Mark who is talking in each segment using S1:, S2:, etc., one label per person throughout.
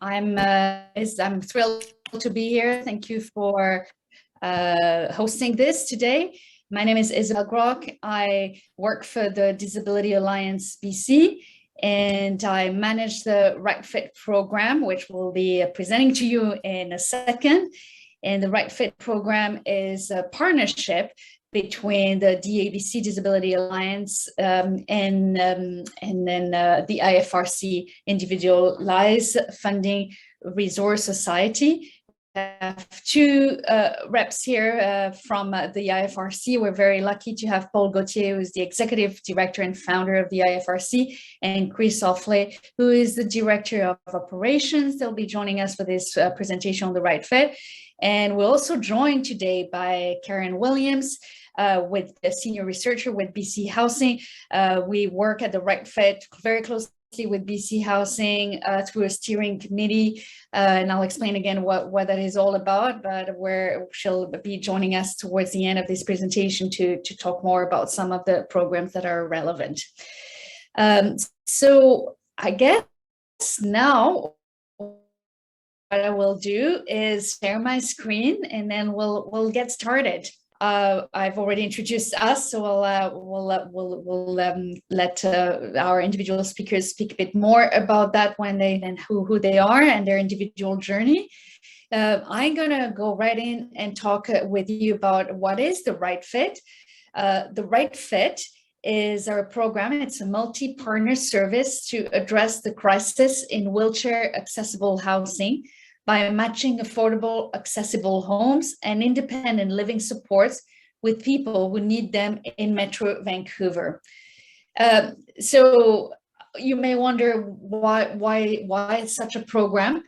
S1: I'm thrilled to be here. Thank you for hosting this today. My name is Isabel Grock. I work for the Disability Alliance BC, and I manage the Right Fit program, which we'll be presenting to you in a second. And the Right Fit program is a partnership between the DABC Disability Alliance and then the IFRC Individualized Funding Resource Society. We have two reps here from the IFRC. We're very lucky to have Paul Gauthier, who is the executive director and founder of the IFRC, and Chris Offley, who is the director of operations. They'll be joining us for this presentation on the Right Fit. And we're also joined today by Karen Williams, with a senior researcher with BC Housing. We work at the Right Fit very closely with BC Housing through a steering committee, and I'll explain again what that is all about, but where she'll be joining us towards the end of this presentation to talk more about some of the programs that are relevant. So I guess now what I will do is share my screen and then we'll get started. I've already introduced us, so we'll let our individual speakers speak a bit more about that and who they are and their individual journey. I'm gonna go right in and talk with you about what is the Right Fit. The Right Fit is our program. It's a multi-partner service to address the crisis in wheelchair accessible housing by matching affordable, accessible homes and independent living supports with people who need them in Metro Vancouver. So you may wonder why it's such a program.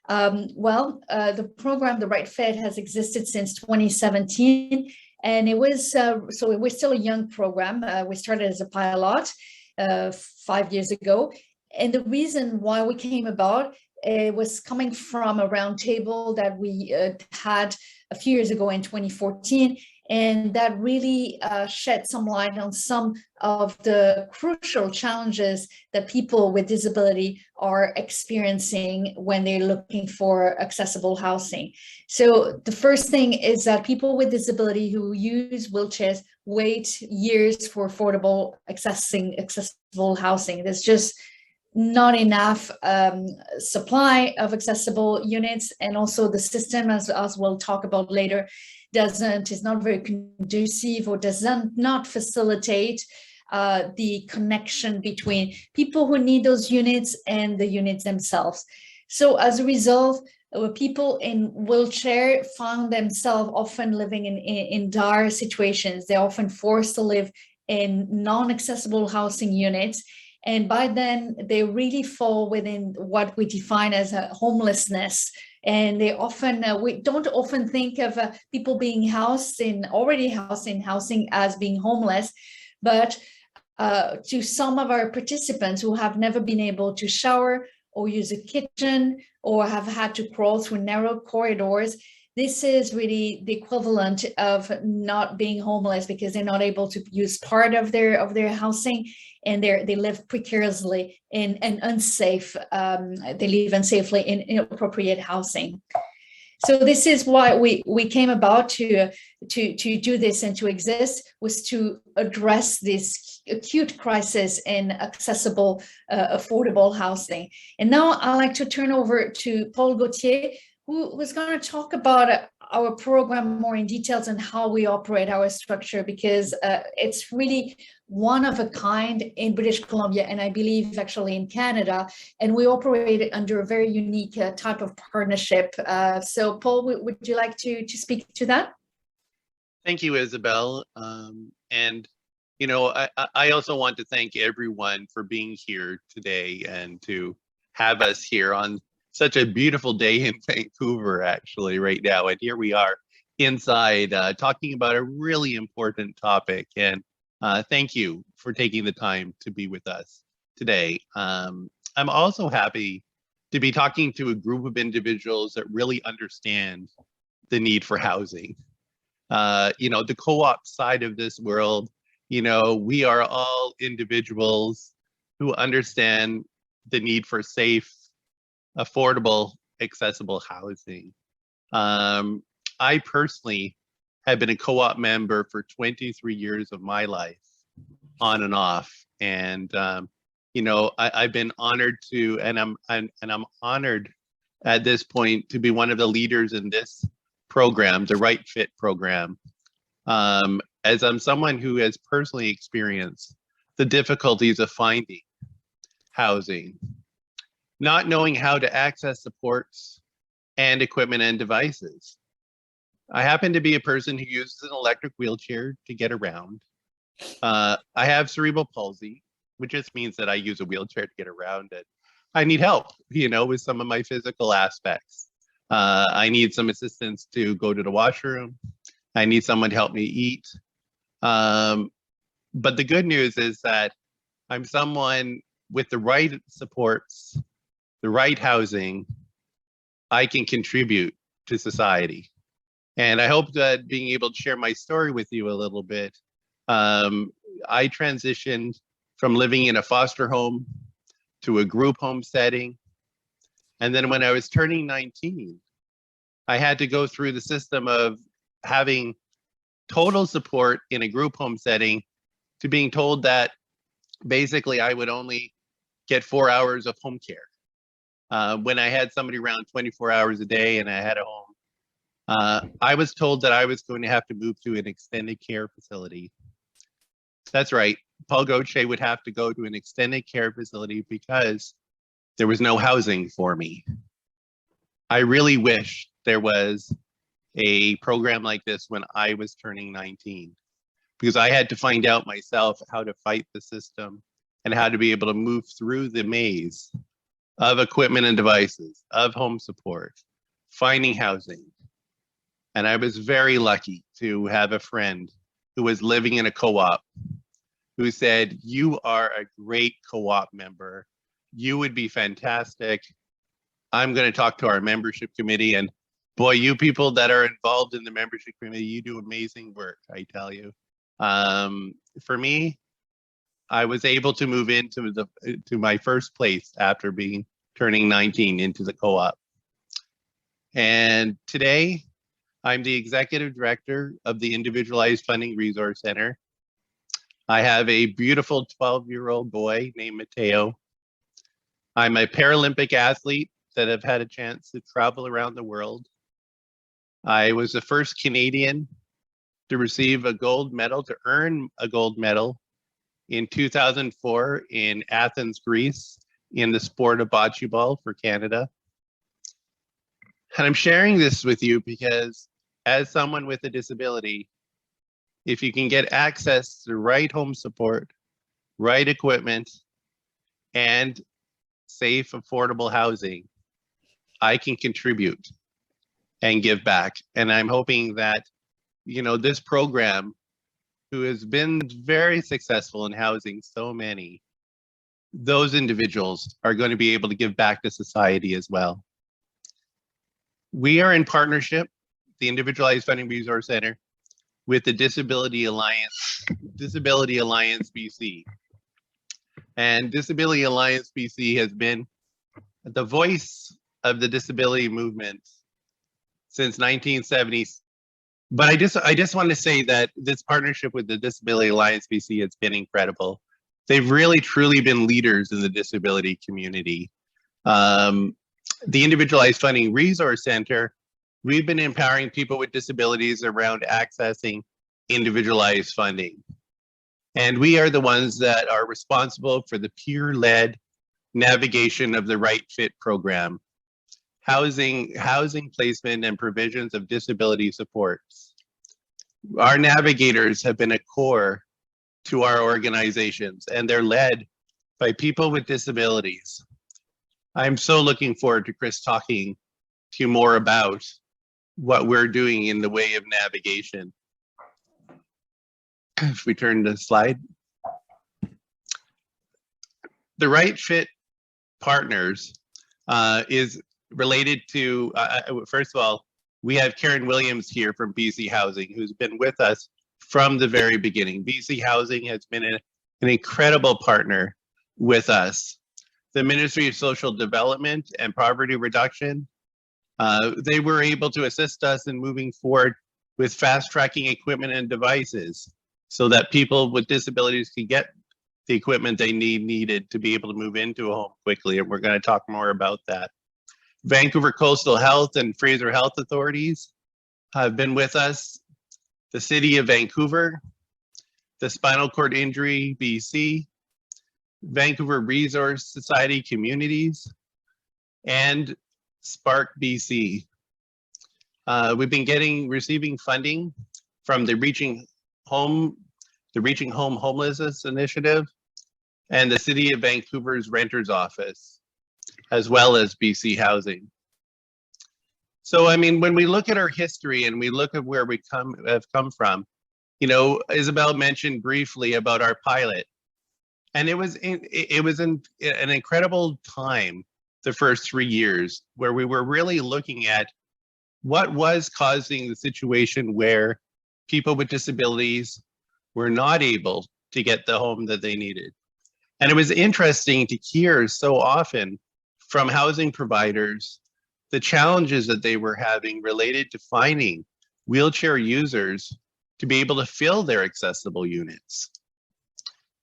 S1: The program, The Right Fit, has existed since 2017, and it was so it was still a young program. We started as a pilot 5 years ago, and the reason why we came about, it was coming from a roundtable that we had a few years ago in 2014, and that really shed some light on some of the crucial challenges that people with disability are experiencing when they're looking for accessible housing. So the first thing is that people with disability who use wheelchairs wait years for affordable accessible housing. There's just not enough supply of accessible units, and also the system, as we'll talk about later, is not very conducive or does not facilitate the connection between people who need those units and the units themselves. So as a result, people in wheelchair found themselves often living in dire situations. They're often forced to live in non-accessible housing units. And by then, they really fall within what we define as a homelessness. And they often, we don't often think of people being already housed in housing as being homeless, but to some of our participants who have never been able to shower or use a kitchen or have had to crawl through narrow corridors, this is really the equivalent of not being homeless, because they're not able to use part of their housing, and they live precariously in an unsafe. They live unsafely in inappropriate housing. So this is why we came about to do this and to exist, was to address this acute crisis in accessible, affordable housing. And now I'd like to turn over to Paul Gauthier, who was going to talk about our program more in details and how we operate our structure, because it's really one of a kind in British Columbia, and I believe actually in Canada, and we operate it under a very unique type of partnership. So Paul, would you like to speak to that?
S2: Thank you, Isabel. And you know, I also want to thank everyone for being here today and to have us here on such a beautiful day in Vancouver, actually, right now. And here we are inside talking about a really important topic. And thank you for taking the time to be with us today. I'm also happy to be talking to a group of individuals that really understand the need for housing. You know, the co-op side of this world, you know, we are all individuals who understand the need for safe, affordable, accessible housing. I personally have been a co-op member for 23 years of my life, on and off, and you know, I've been honored to, and I'm honored at this point to be one of the leaders in this program, the Right Fit program, as I'm someone who has personally experienced the difficulties of finding housing, not knowing how to access supports and equipment and devices. I happen to be a person who uses an electric wheelchair to get around. I have cerebral palsy, which just means that I use a wheelchair to get around it. I need help, you know, with some of my physical aspects. I need some assistance to go to the washroom. I need someone to help me eat. But the good news is that I'm someone with the right supports, the right housing, I can contribute to society. And I hope that being able to share my story with you a little bit, I transitioned from living in a foster home to a group home setting. And then when I was turning 19, I had to go through the system of having total support in a group home setting to being told that basically I would only get 4 hours of home care. When I had somebody around 24 hours a day and I had a home, I was told that I was going to have to move to an extended care facility. That's right. Paul Gauthier would have to go to an extended care facility because there was no housing for me. I really wish there was a program like this when I was turning 19, because I had to find out myself how to fight the system and how to be able to move through the maze of equipment and devices, of home support, finding housing. And I was very lucky to have a friend who was living in a co-op who said, "You are a great co-op member. You would be fantastic. I'm going to talk to our membership committee." And boy, you people that are involved in the membership committee, you do amazing work, I tell you. For me, I was able to move into to my first place after turning 19 into the co-op. And today, I'm the executive director of the Individualized Funding Resource Center. I have a beautiful 12-year-old boy named Mateo. I'm a Paralympic athlete that have had a chance to travel around the world. I was the first Canadian to receive a gold medal, to earn a gold medal in 2004 in Athens, Greece, in the sport of bocce ball for Canada. And I'm sharing this with you because as someone with a disability, if you can get access to right home support, right equipment, and safe, affordable housing, I can contribute and give back. And I'm hoping that, you know, this program, who has been very successful in housing so many, those individuals are going to be able to give back to society as well. We are in partnership, the Individualized Funding Resource Center, with the Disability Alliance BC. And Disability Alliance BC has been the voice of the disability movement since 1970. But I just want to say that this partnership with the Disability Alliance BC has been incredible. They've really truly been leaders in the disability community. The Individualized Funding Resource Center, we've been empowering people with disabilities around accessing individualized funding. And we are the ones that are responsible for the peer-led navigation of the Right Fit program, housing placement and provisions of disability supports. Our navigators have been a core to our organizations, and they're led by people with disabilities. I'm so looking forward to Chris talking to you more about what we're doing in the way of navigation. If we turn to the slide. The Right Fit Partners is related to, first of all, we have Karen Williams here from BC Housing, who's been with us from the very beginning. BC Housing has been an incredible partner with us. the Ministry of Social Development and Poverty Reduction. They were able to assist us in moving forward with fast tracking equipment and devices so that people with disabilities can get the equipment they needed to be able to move into a home quickly. And we're going to talk more about that. Vancouver Coastal Health and Fraser Health Authorities have been with us. The City of Vancouver, the Spinal Cord Injury BC, Vancouver Resource Society Communities, and Spark BC. We've been receiving funding from the Reaching Home Homelessness Initiative and the City of Vancouver's Renters Office, as well as BC Housing. So, I mean, when we look at our history and we look at where we have come from, you know, Isabel mentioned briefly about our pilot, and it was an incredible time, the first 3 years, where we were really looking at what was causing the situation where people with disabilities were not able to get the home that they needed. And it was interesting to hear so often from housing providers the challenges that they were having related to finding wheelchair users to be able to fill their accessible units.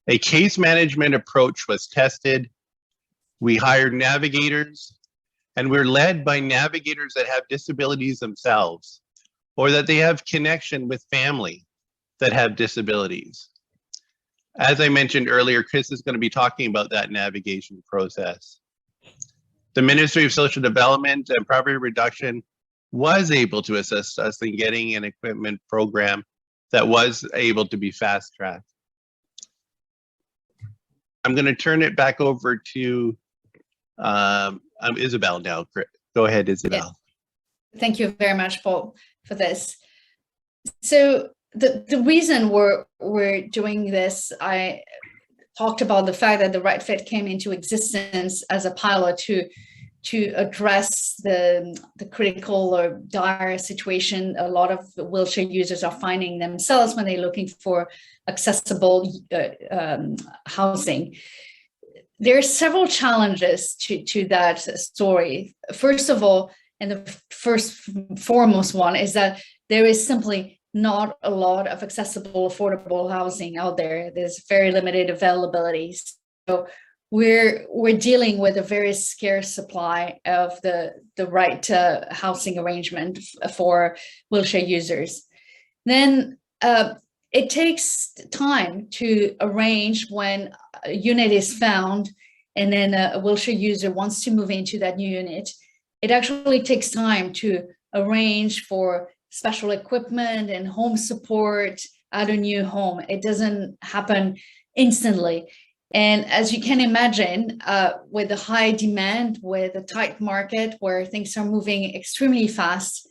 S2: A case management approach was tested. We hired navigators, and we're led by navigators that have disabilities themselves, or that they have connection with family that have disabilities. As I mentioned earlier, Chris is going to be talking about that navigation process. The Ministry of Social Development and Poverty Reduction was able to assist us in getting an equipment program that was able to be fast-tracked. I'm going to turn it back over to Isabel now. Go ahead, Isabel.
S1: Yeah. Thank you very much, Paul, for this. So the reason we're doing this, I talked about the fact that the Right Fit came into existence as a pilot to address the critical or dire situation a lot of wheelchair users are finding themselves when they're looking for accessible housing. There are several challenges to that story. First of all, and the foremost one is that there is simply not a lot of accessible, affordable housing out there. There's very limited availability. So we're dealing with a very scarce supply of the right housing arrangement for wheelchair users. Then it takes time to arrange when a unit is found and then a wheelchair user wants to move into that new unit. It actually takes time to arrange for special equipment and home support at a new home. It doesn't happen instantly. And as you can imagine, with the high demand, with a tight market where things are moving extremely fast,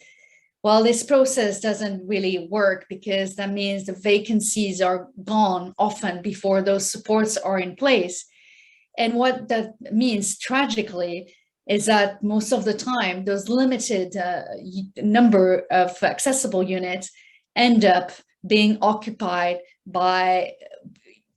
S1: well, this process doesn't really work because that means the vacancies are gone often before those supports are in place. And what that means tragically is that most of the time, those limited number of accessible units end up being occupied by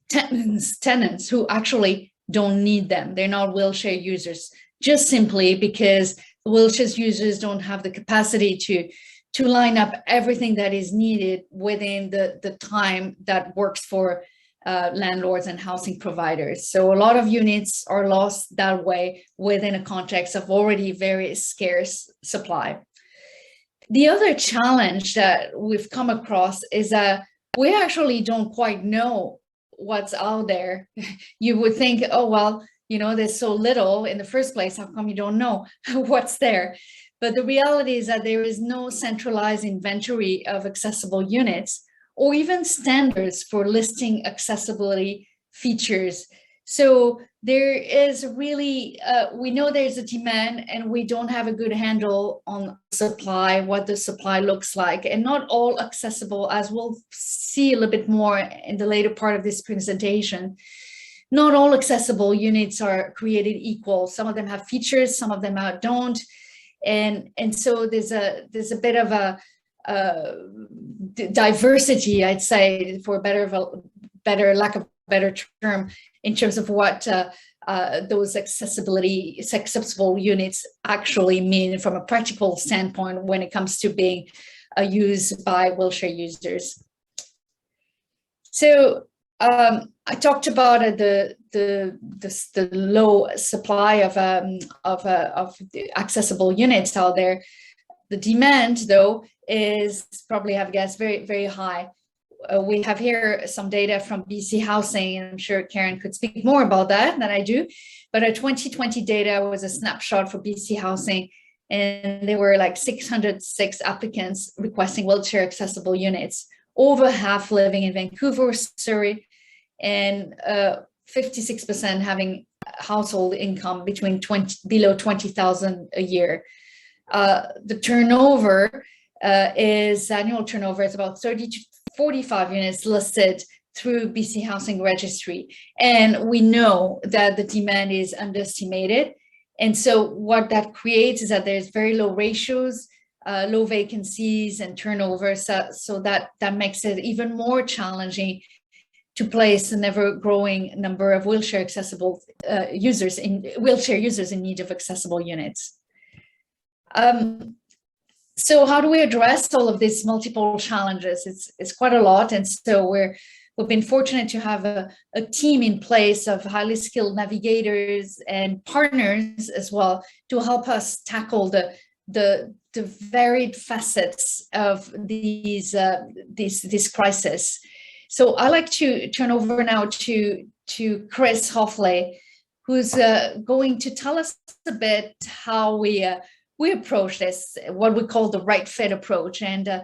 S1: tenants who actually don't need them. They're not wheelchair users, just simply because the wheelchair users don't have the capacity to line up everything that is needed within the time that works for landlords and housing providers. So a lot of units are lost that way within a context of already very scarce supply. The other challenge that we've come across is that we actually don't quite know what's out there. You would think, oh, well, you know, there's so little in the first place, how come you don't know what's there? But the reality is that there is no centralized inventory of accessible units or even standards for listing accessibility features. So there is really, we know there's a demand and we don't have a good handle on supply, what the supply looks like, and not all accessible, as we'll see a little bit more in the later part of this presentation. Not all accessible units are created equal. Some of them have features, some of them don't. And so there's a bit of a diversity, I'd say, for better lack of a better term, in terms of what those accessible units actually mean from a practical standpoint when it comes to being used by wheelchair users. So I talked about the low supply of accessible units out there. The demand, though, is probably, I guess, very, very high. We have here some data from BC Housing, and I'm sure Karen could speak more about that than I do. But our 2020 data was a snapshot for BC Housing, and there were like 606 applicants requesting wheelchair accessible units, over half living in Vancouver, Surrey, and 56% having household income between below 20,000 a year. The turnover annual turnover is about 30 to 45 units listed through BC Housing Registry. And we know that the demand is underestimated. And so what that creates is that there's very low ratios, low vacancies and turnover. So that makes it even more challenging to place an ever-growing number of wheelchair users in need of accessible units. So how do we address all of these multiple challenges? It's quite a lot, and so we've been fortunate to have a team in place of highly skilled navigators and partners as well to help us tackle the varied facets of these crises. So I'd like to turn over now to Chris Hoffley, who's going to tell us a bit how we approach this, what we call the right fit approach. And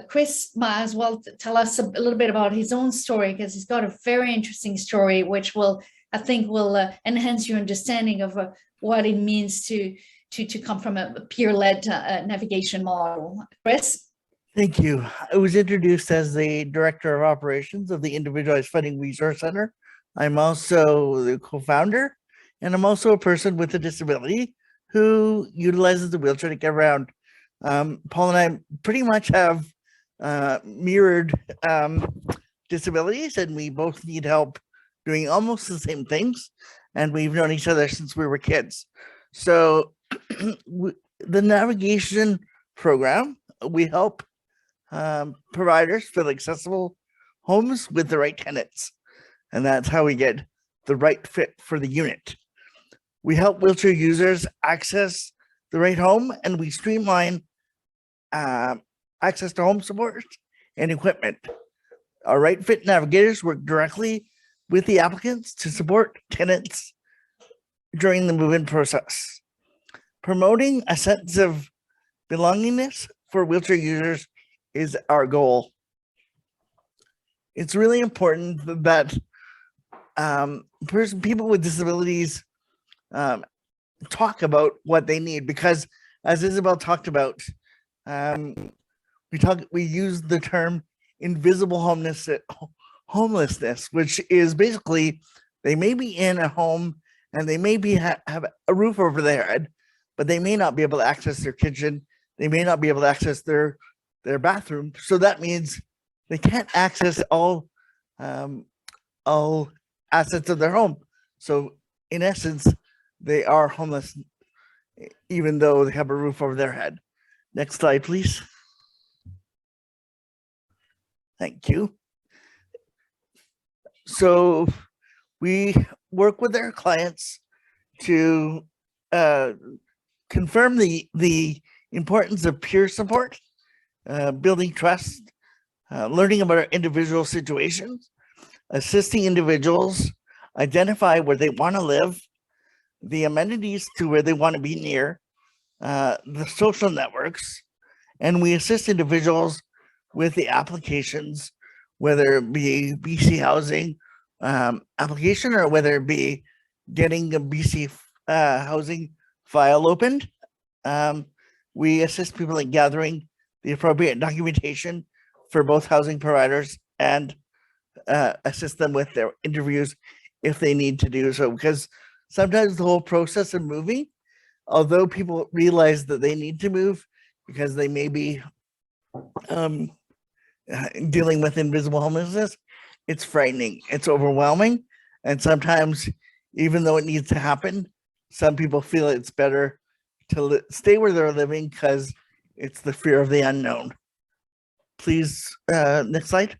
S1: Chris might as well tell us a little bit about his own story, because he's got a very interesting story, which I think will enhance your understanding of what it means to come from a peer-led navigation model. Chris?
S3: Thank you. I was introduced as the Director of Operations of the Individualized Funding Resource Center. I'm also the co-founder, and I'm also a person with a disability who utilizes the wheelchair to get around. Paul and I pretty much have mirrored disabilities, and we both need help doing almost the same things, and we've known each other since we were kids. So the navigation program, we help providers fill accessible homes with the right tenants, and that's how we get the right fit for the unit. We help wheelchair users access the right home, and we streamline access to home support and equipment. Our right fit navigators work directly with the applicants to support tenants during the move-in process. Promoting a sense of belongingness for wheelchair users is our goal. It's really important that people with disabilities talk about what they need, because as Isabel talked about, we use the term invisible homelessness, which is basically they may be in a home and they may have a roof over their head, but they may not be able to access their kitchen. They may not be able to access their bathroom. So that means they can't access all assets of their home. So in essence, they are homeless, even though they have a roof over their head. Next slide, please. Thank you. So we work with our clients to confirm the importance of peer support, building trust, learning about our individual situations, assisting individuals identify where they want to live, the amenities to where they want to be near, the social networks, and we assist individuals with the applications, whether it be BC Housing application or whether it be getting a BC Housing file opened. We assist people in gathering the appropriate documentation for both housing providers and assist them with their interviews if they need to do so, because sometimes the whole process of moving, although people realize that they need to move because they may be dealing with invisible homelessness, it's frightening, it's overwhelming, and sometimes even though it needs to happen. Some people feel it's better to stay where they're living because it's the fear of the unknown. Please, next slide.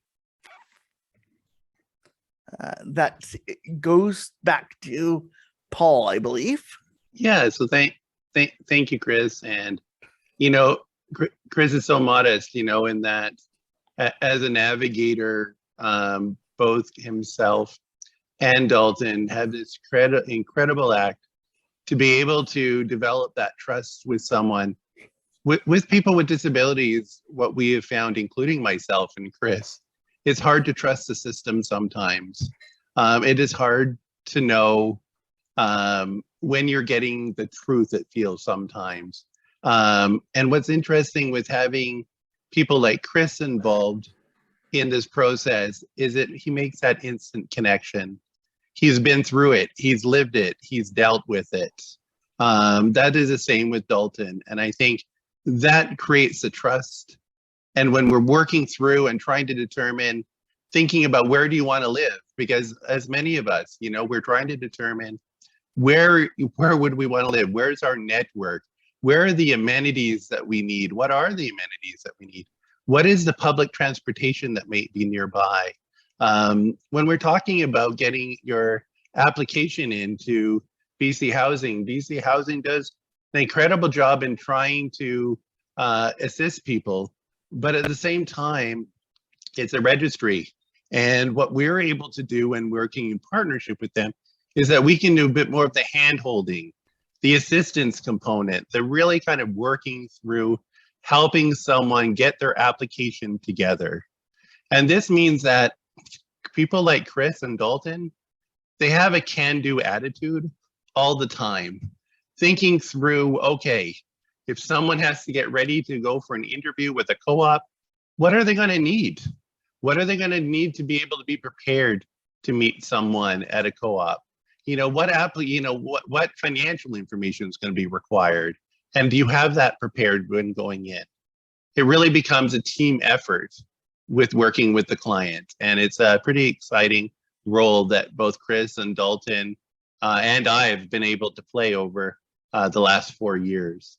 S3: That goes back to Paul, I believe.
S2: Yeah, so thank you, Chris. And you know, Chris is so modest, you know, in that as a navigator, both himself and Dalton had this incredible act to be able to develop that trust with someone, with people with disabilities. What we have found, including myself and Chris, it's hard to trust the system sometimes. It is hard to know when you're getting the truth, it feels sometimes. And what's interesting with having people like Chris involved in this process is that he makes that instant connection. He's been through it, he's lived it, he's dealt with it. That is the same with Dalton. And I think that creates the trust. And when we're working through and trying to determine, thinking about where do you want to live? Because as many of us, you know, we're trying to determine where would we want to live? Where's our network? Where are the amenities that we need? What are the amenities that we need? What is the public transportation that may be nearby? When we're talking about getting your application into BC Housing does an incredible job in trying to assist people, but at the same time, it's a registry. And what we're able to do when working in partnership with them is that we can do a bit more of the hand-holding, the assistance component, the really kind of working through helping someone get their application together. And this means that people like Chris and Dalton, they have a can-do attitude all the time, thinking through, okay, if someone has to get ready to go for an interview with a co-op, what are they going to need? What are they going to need to be able to be prepared to meet someone at a co-op? You know, what financial information is going to be required? And do you have that prepared when going in? It really becomes a team effort with working with the client. And it's a pretty exciting role that both Chris and Dalton and I have been able to play over the last 4 years.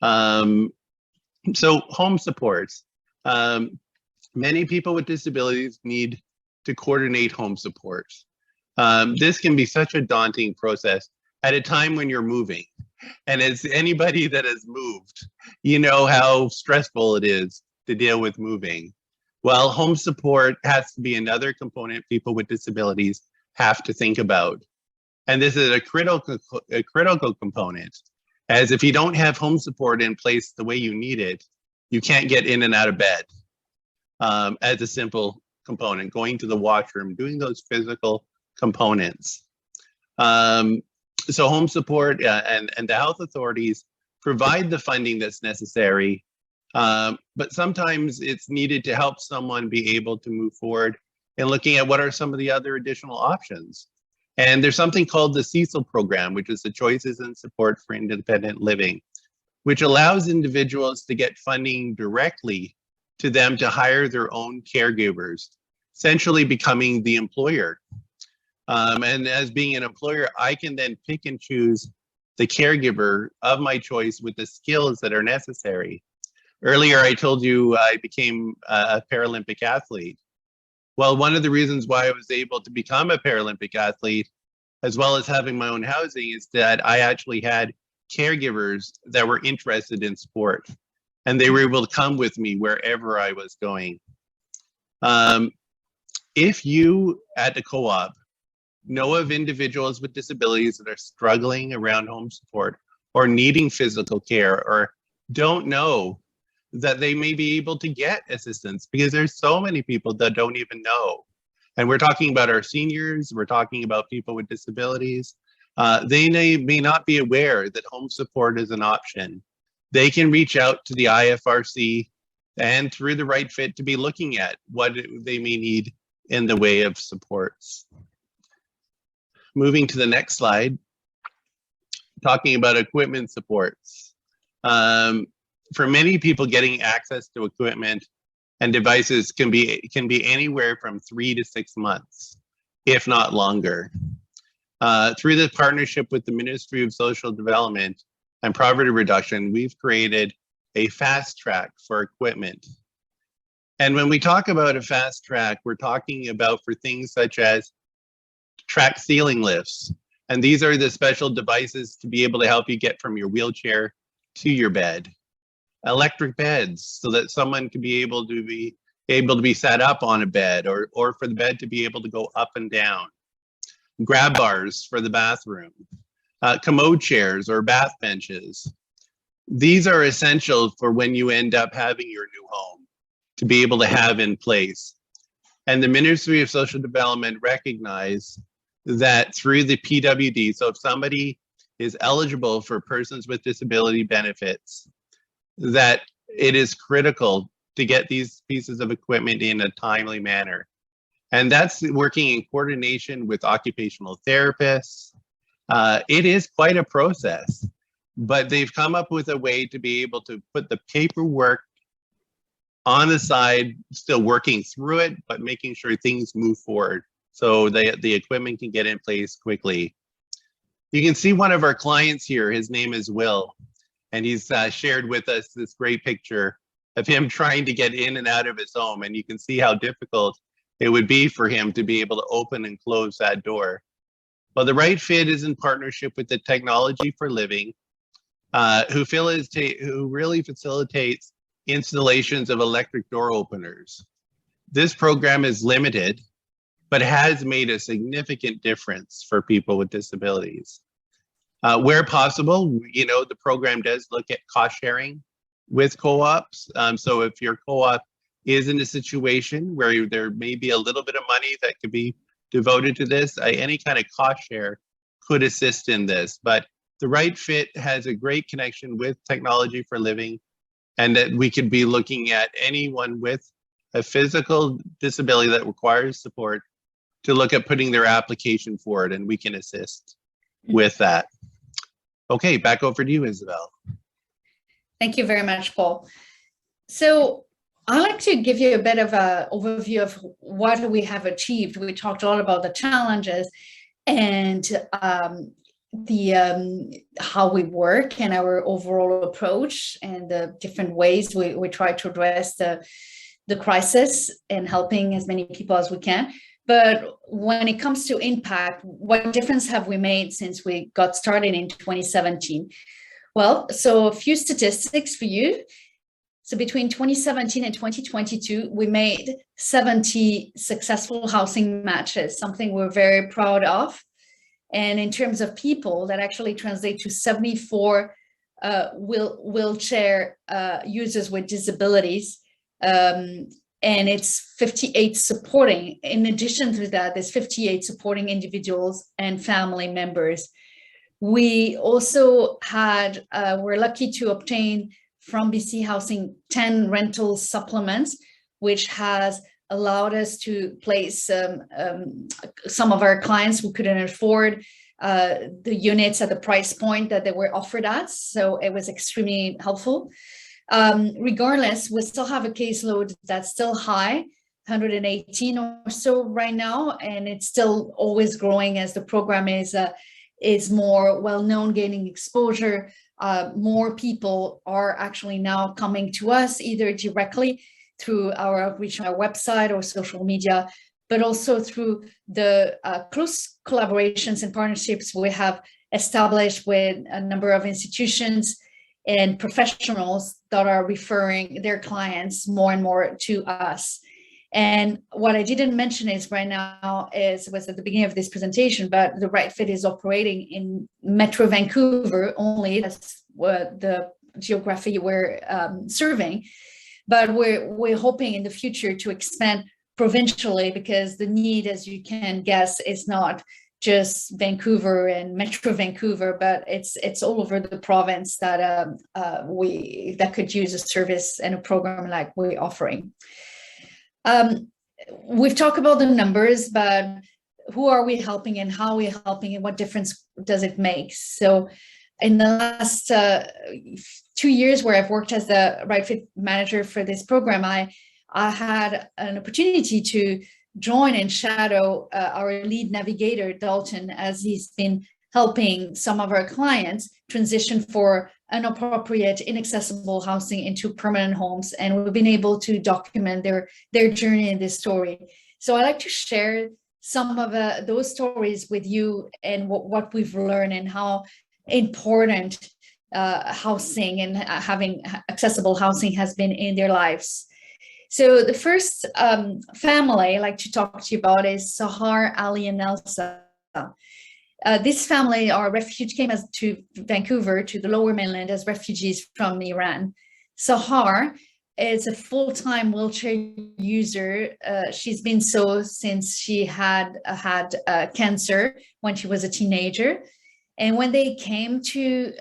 S2: So home supports. Many people with disabilities need to coordinate home supports. This can be such a daunting process at a time when you're moving. And as anybody that has moved, you know how stressful it is to deal with moving. Well, home support has to be another component people with disabilities have to think about. And this is a critical component, as if you don't have home support in place the way you need it, you can't get in and out of bed. As a simple component, going to the washroom, doing those physical components. So home support and the health authorities provide the funding that's necessary, but sometimes it's needed to help someone be able to move forward and looking at what are some of the other additional options. And there's something called the CECIL program, which is the Choices and Support for Independent Living, which allows individuals to get funding directly to them to hire their own caregivers, essentially becoming the employer. And as being an employer, I can then pick and choose the caregiver of my choice with the skills that are necessary. Earlier, I told you I became a Paralympic athlete. Well, one of the reasons why I was able to become a Paralympic athlete, as well as having my own housing, is that I actually had caregivers that were interested in sport, and they were able to come with me wherever I was going. If you at the co-op know of individuals with disabilities that are struggling around home support or needing physical care, or don't know that they may be able to get assistance, because there's so many people that don't even know. And we're talking about our seniors, we're talking about people with disabilities. They may not be aware that home support is an option. They can reach out to the IFRC and through the Right Fit to be looking at what they may need in the way of supports. Moving to the next slide, talking about equipment supports. For many people, getting access to equipment and devices can be anywhere from 3 to 6 months, if not longer. Through the partnership with the Ministry of Social Development and Poverty Reduction, we've created a fast track for equipment. And when we talk about a fast track, we're talking about for things such as track ceiling lifts. And these are the special devices to be able to help you get from your wheelchair to your bed. Electric beds, so that someone can be able to be sat up on a bed, or for the bed to be able to go up and down. Grab bars for the bathroom, commode chairs or bath benches. These are essential for when you end up having your new home to be able to have in place. And the Ministry of Social Development recognized that through the PWD, so if somebody is eligible for persons with disability benefits, that it is critical to get these pieces of equipment in a timely manner. And that's working in coordination with occupational therapists. It is quite a process, but they've come up with a way to be able to put the paperwork on the side, still working through it, but making sure things move forward so the equipment can get in place quickly. You can see one of our clients here. His name is Will, and he's shared with us this great picture of him trying to get in and out of his home. And you can see how difficult it would be for him to be able to open and close that door. Well, the Right Fit is in partnership with the Technology for Living, who really facilitates installations of electric door openers. This program is limited, but has made a significant difference for people with disabilities. Where possible, the program does look at cost sharing with co-ops. So if your co-op is in a situation where there may be a little bit of money that could be devoted to this, any kind of cost share could assist in this. But the Right Fit has a great connection with Technology for Living, and that we could be looking at anyone with a physical disability that requires support to look at putting their application forward, and we can assist with that. Okay, back over to you, Isabel.
S1: Thank you very much, Paul. So I'd like to give you a bit of an overview of what we have achieved. We talked a lot about the challenges and how we work and our overall approach and the different ways we try to address the crisis and helping as many people as we can. But when it comes to impact, what difference have we made since we got started in 2017? Well, so a few statistics for you. So between 2017 and 2022, we made 70 successful housing matches, something we're very proud of. And in terms of people, that actually translates to 74 wheelchair users with disabilities. And it's 58 supporting. In addition to that, there's 58 supporting individuals and family members. We also had, we're lucky to obtain from BC Housing 10 rental supplements, which has allowed us to place some of our clients who couldn't afford the units at the price point that they were offered at. So it was extremely helpful. Regardless, we still have a caseload that's still high, 118 or so right now, and it's still always growing as the program is more well-known, gaining exposure. More people are actually now coming to us either directly through our outreach on our website or social media, but also through the close collaborations and partnerships we have established with a number of institutions and professionals that are referring their clients more and more to us. And what I didn't mention is right now was at the beginning of this presentation, but the Right Fit is operating in Metro Vancouver only. That's what the geography we're serving. But we're hoping in the future to expand provincially, because the need, as you can guess, is not just Vancouver and Metro Vancouver, but it's all over the province that could use a service and a program like we're offering. We've talked about the numbers, but who are we helping and how are we helping and what difference does it make? So in the last 2 years where I've worked as the Right Fit manager for this program, I had an opportunity to join and shadow our lead navigator, Dalton, as he's been helping some of our clients transition for inappropriate, inaccessible housing into permanent homes. And we've been able to document their journey in this story. So I'd like to share some of those stories with you and what we've learned and how important housing and having accessible housing has been in their lives. So the first family I'd like to talk to you about is Sahar, Ali, and Elsa. This family came to Vancouver, to the Lower Mainland, as refugees from Iran. Sahar is a full-time wheelchair user. She's been so since she had cancer when she was a teenager. And when they came to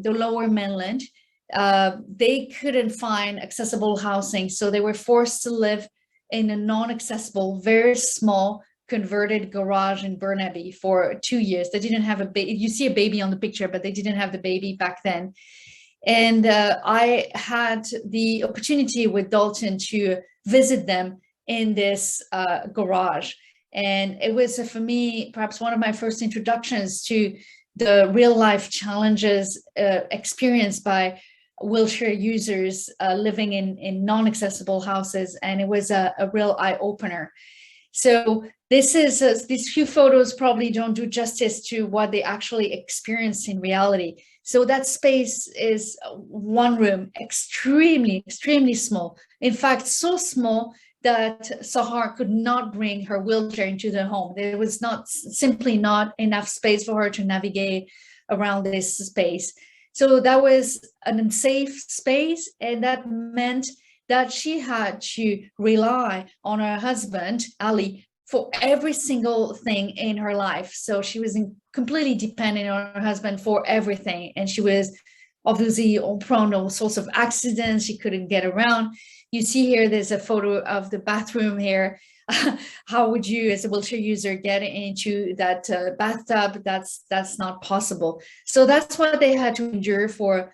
S1: the Lower Mainland, they couldn't find accessible housing. So they were forced to live in a non-accessible, very small, converted garage in Burnaby for 2 years. They didn't have a baby. You see a baby on the picture, but they didn't have the baby back then. And I had the opportunity with Dalton to visit them in this garage. And it was, for me, perhaps one of my first introductions to the real life challenges experienced by wheelchair users living in non-accessible houses. And it was a real eye-opener. So these few photos probably don't do justice to what they actually experienced in reality. So that space is one room, extremely, extremely small. In fact, so small that Sahar could not bring her wheelchair into the home. There was simply not enough space for her to navigate around this space. So that was an unsafe space, and that meant that she had to rely on her husband, Ali, for every single thing in her life. So she was completely dependent on her husband for everything. And she was obviously prone to all sorts of accidents. She couldn't get around. You see here, there's a photo of the bathroom here. How would you, as a wheelchair user, get into that bathtub? That's not possible. So that's what they had to endure for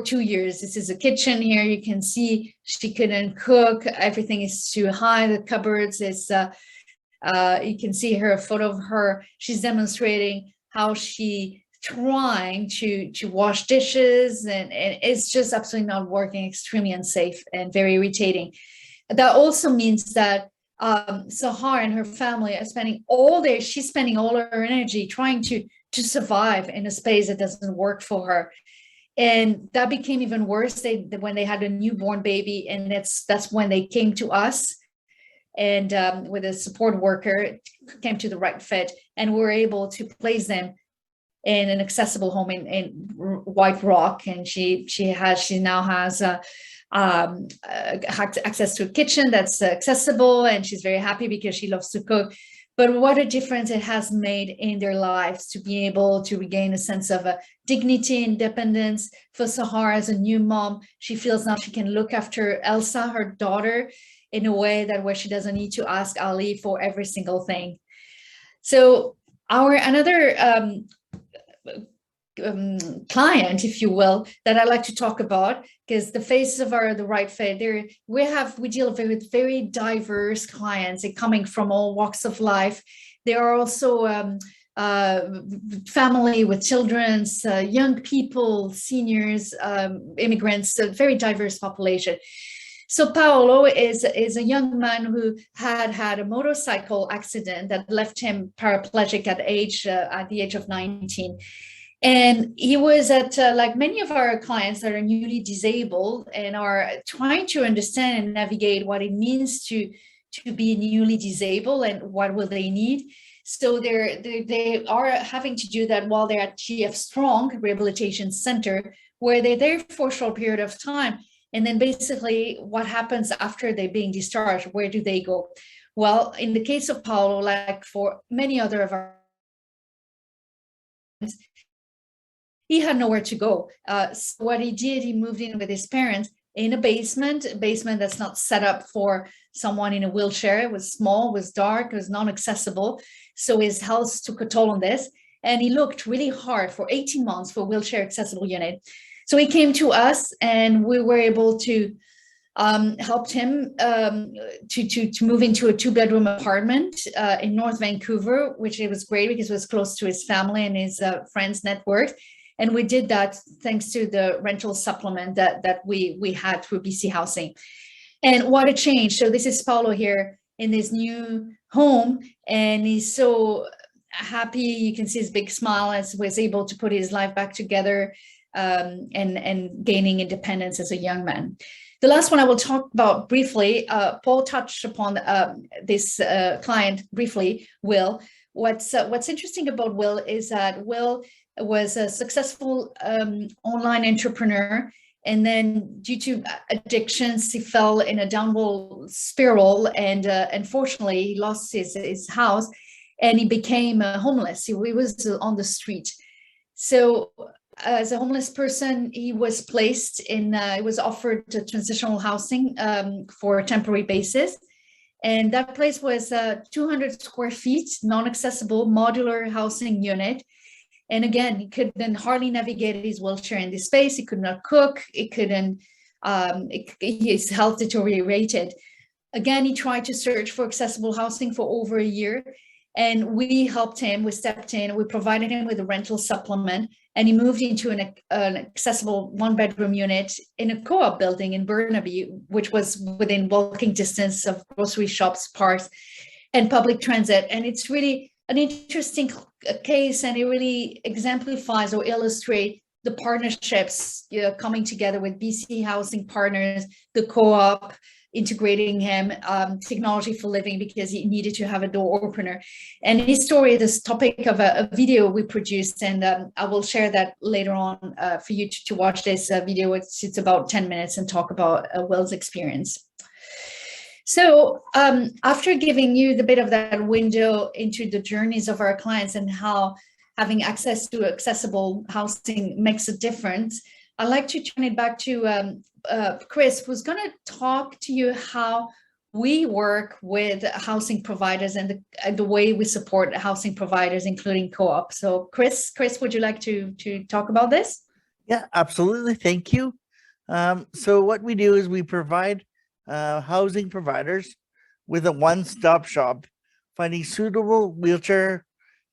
S1: 2 years. This is a kitchen here. You can see she couldn't cook. Everything is too high. The cupboards is, you can see her, a photo of her. She's demonstrating how she trying to wash dishes, and it's just absolutely not working, extremely unsafe and very irritating. That also means that Sahar and her family are spending she's spending all her energy trying to survive in a space that doesn't work for her. And that became even worse when they had a newborn baby, and that's when they came to us, and with a support worker, came to the Right Fit, and we were able to place them in an accessible home in White Rock. And she now has access to a kitchen that's accessible, and she's very happy because she loves to cook. But what a difference it has made in their lives to be able to regain a sense of dignity, independence. For Sahar, as a new mom, she feels now she can look after Elsa, her daughter, in a way where she doesn't need to ask Ali for every single thing. So another client, if you will, that I like to talk about, because the faces of the Right Fit, we deal with very diverse clients. They're coming from all walks of life. There are also family with children, young people, seniors, immigrants, a very diverse population. So Paolo is a young man who had a motorcycle accident that left him paraplegic at the age of 19. And he was like many of our clients that are newly disabled and are trying to understand and navigate what it means to be newly disabled and what will they need. So they are having to do that while they're at GF Strong Rehabilitation Center, where they're there for a short period of time. And then basically what happens after they're being discharged, where do they go? Well, in the case of Paolo, like for many other of our clients, he had nowhere to go. So what he did, he moved in with his parents in a basement that's not set up for someone in a wheelchair. It was small, was dark, it was non-accessible. So his health took a toll on this. And he looked really hard for 18 months for a wheelchair accessible unit. So he came to us, and we were able to helped him to move into a 2-bedroom apartment in North Vancouver, which it was great because it was close to his family and his friends' network. And we did that thanks to the rental supplement that we had through BC Housing. And what a change. So this is Paulo here in his new home, and he's so happy. You can see his big smile as he was able to put his life back together and gaining independence as a young man. The last one I will talk about briefly, Paul touched upon this client briefly, Will. What's interesting about Will is that Will was a successful online entrepreneur, and then due to addictions, he fell in a downward spiral, and unfortunately, he lost his house, and he became homeless. He was on the street. So as a homeless person, he was placed in, he was offered transitional housing for a temporary basis. And that place was 200 square feet, non-accessible modular housing unit. And again, he could then hardly navigate his wheelchair in this space. He could not cook. He couldn't, his health deteriorated. Again, he tried to search for accessible housing for over a year. And we helped him, we stepped in, we provided him with a rental supplement, and he moved into an accessible 1-bedroom unit in a co-op building in Burnaby, which was within walking distance of grocery shops, parks, and public transit. And it's really an interesting case, and it really exemplifies or illustrates the partnerships coming together with BC Housing partners, the co-op, integrating him, technology for living, because he needed to have a door opener. And his story is topic of a video we produced, and I will share that later on for you to watch this video. It's about 10 minutes and talk about Will's experience. So after giving you the bit of that window into the journeys of our clients and how having access to accessible housing makes a difference, I'd like to turn it back to Chris, who's going to talk to you how we work with housing providers and the way we support housing providers, including co-op. So Chris, would you like to talk about this?
S3: Yeah, absolutely. Thank you. So what we do is we provide housing providers with a one-stop shop, finding suitable wheelchair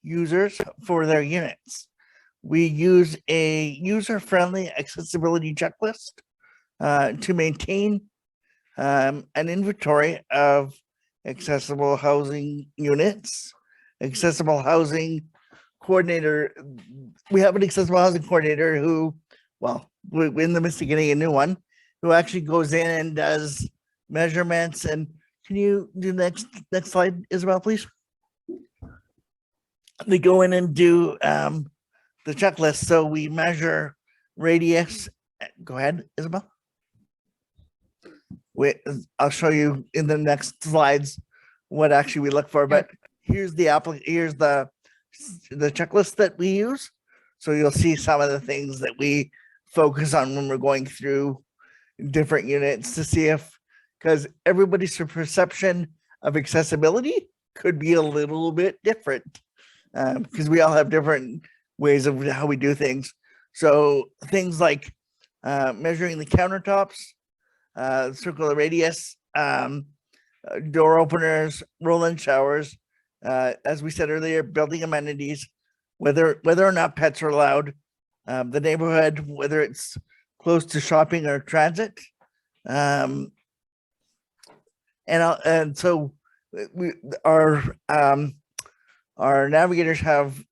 S3: users for their units. We use a user-friendly accessibility checklist to maintain an inventory of accessible housing units. Accessible housing coordinator, we have an accessible housing coordinator who, well, we're in the midst of getting a new one, who actually goes in and does measurements. And can you do the next slide, Isabel, please? They go in and do the checklist. So we measure radius. Go ahead, Isabel. I'll show you in the next slides what actually we look for, but here's the checklist that we use. So you'll see some of the things that we focus on when we're going through different units to see if, because everybody's perception of accessibility could be a little bit different, because we all have different ways of how we do things. So things like measuring the countertops, circular radius, door openers, roll-in showers, as we said earlier, building amenities, whether or not pets are allowed, the neighborhood, whether it's close to shopping or transit, and so our navigators have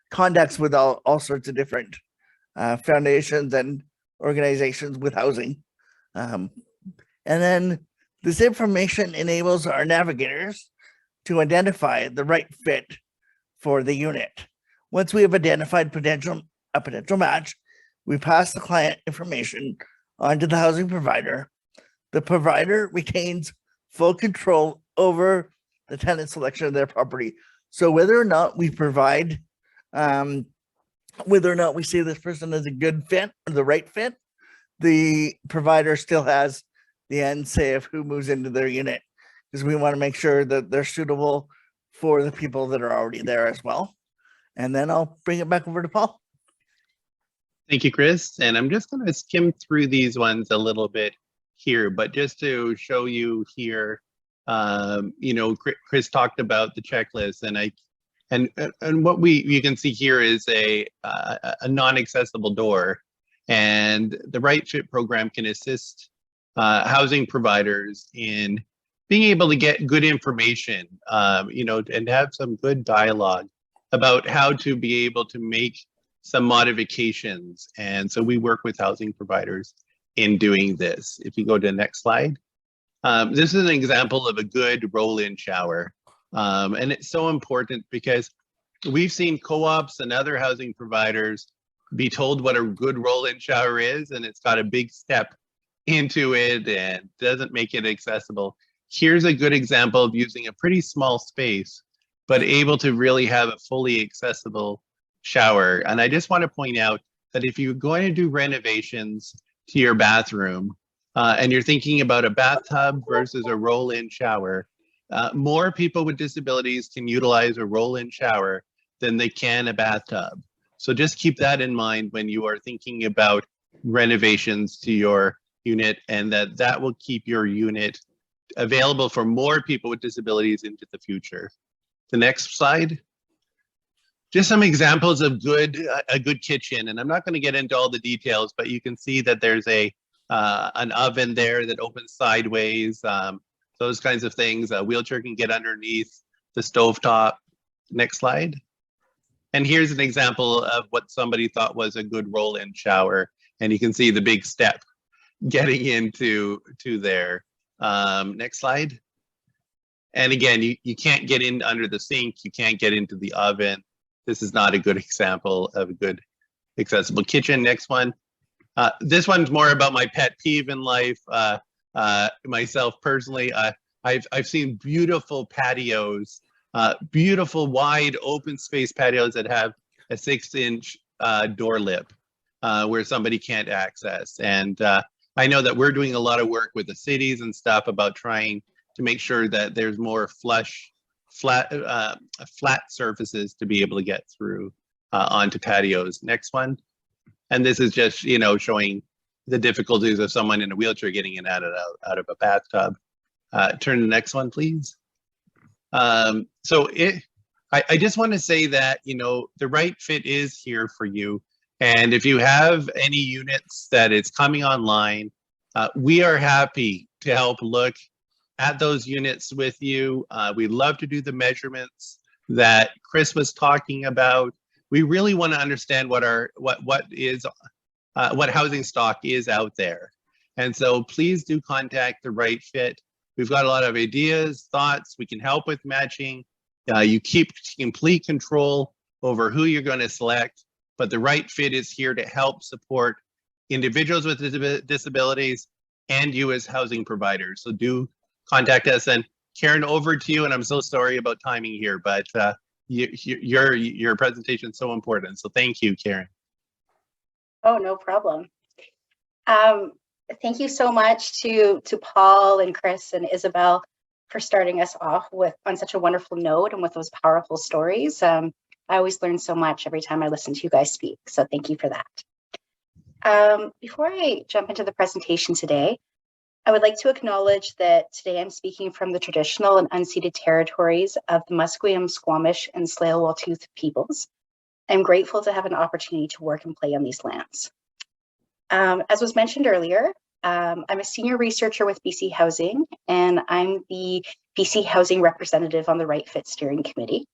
S3: contacts with all sorts of different foundations and organizations with housing. And then this information enables our navigators to identify the right fit for the unit. Once we have identified a potential match, we pass the client information onto the housing provider. The provider retains full control over the tenant selection of their property. So whether or not we provide, whether or not we say this person is a good fit or the right fit, the provider still has the end say of who moves into their unit, because we want to make sure that they're suitable for the people that are already there as well. And then I'll bring it back over to Paul.
S2: Thank you, Chris. And I'm just going to skim through these ones a little bit here, but just to show you here, you know, Chris talked about the checklist, and what you can see here is a non-accessible door, and the Right Fit program can assist housing providers in being able to get good information, you know, and have some good dialogue about how to be able to make some modifications. And so we work with housing providers in doing this. If you go to the next slide, this is an example of a good roll-in shower. And it's so important because we've seen co-ops and other housing providers be told what a good roll-in shower is, and it's got a big step into it and doesn't make it accessible. Here's a good example of using a pretty small space, but able to really have a fully accessible shower. And I just want to point out that if you're going to do renovations to your bathroom and you're thinking about a bathtub versus a roll-in shower, more people with disabilities can utilize a roll-in shower than they can a bathtub. So just keep that in mind when you are thinking about renovations to your unit, and that will keep your unit available for more people with disabilities into the future. The next slide. Just some examples of a good kitchen, and I'm not going to get into all the details, but you can see that there's an oven there that opens sideways, those kinds of things. A wheelchair can get underneath the stovetop. Next slide. And here's an example of what somebody thought was a good roll-in shower, and you can see the big step getting into there. Next slide. And again, you can't get in under the sink, you can't get into the oven. This is not a good example of a good accessible kitchen. Next one. This one's more about my pet peeve in life. Myself personally, I've seen beautiful patios, beautiful wide open space patios that have a 6-inch door lip where somebody can't access. And I know that we're doing a lot of work with the cities and stuff about trying to make sure that there's more flat surfaces to be able to get through onto patios. Next one. And this is just, you know, showing the difficulties of someone in a wheelchair getting in and out of a bathtub. Turn to the next one, please. I just want to say that, you know, the Right Fit is here for you. And if you have any units that is coming online, we are happy to help look at those units with you. We love to do the measurements that Chris was talking about. We really want to understand what housing stock is out there. And so please do contact the Right Fit. We've got a lot of ideas, thoughts. We can help with matching. You keep complete control over who you're going to select, but the Right Fit is here to help support individuals with disabilities and you as housing providers. So do contact us. And Karen, over to you. And I'm so sorry about timing here, but your presentation is so important. So thank you, Karen.
S4: Oh, no problem. Thank you so much to Paul and Chris and Isabel for starting us off on such a wonderful note and with those powerful stories. I always learn so much every time I listen to you guys speak. So thank you for that. Before I jump into the presentation today, I would like to acknowledge that today I'm speaking from the traditional and unceded territories of the Musqueam, Squamish, and Tsleil-Waututh peoples. I'm grateful to have an opportunity to work and play on these lands. As was mentioned earlier, I'm a senior researcher with BC Housing, and I'm the BC Housing representative on the Right Fit Steering Committee.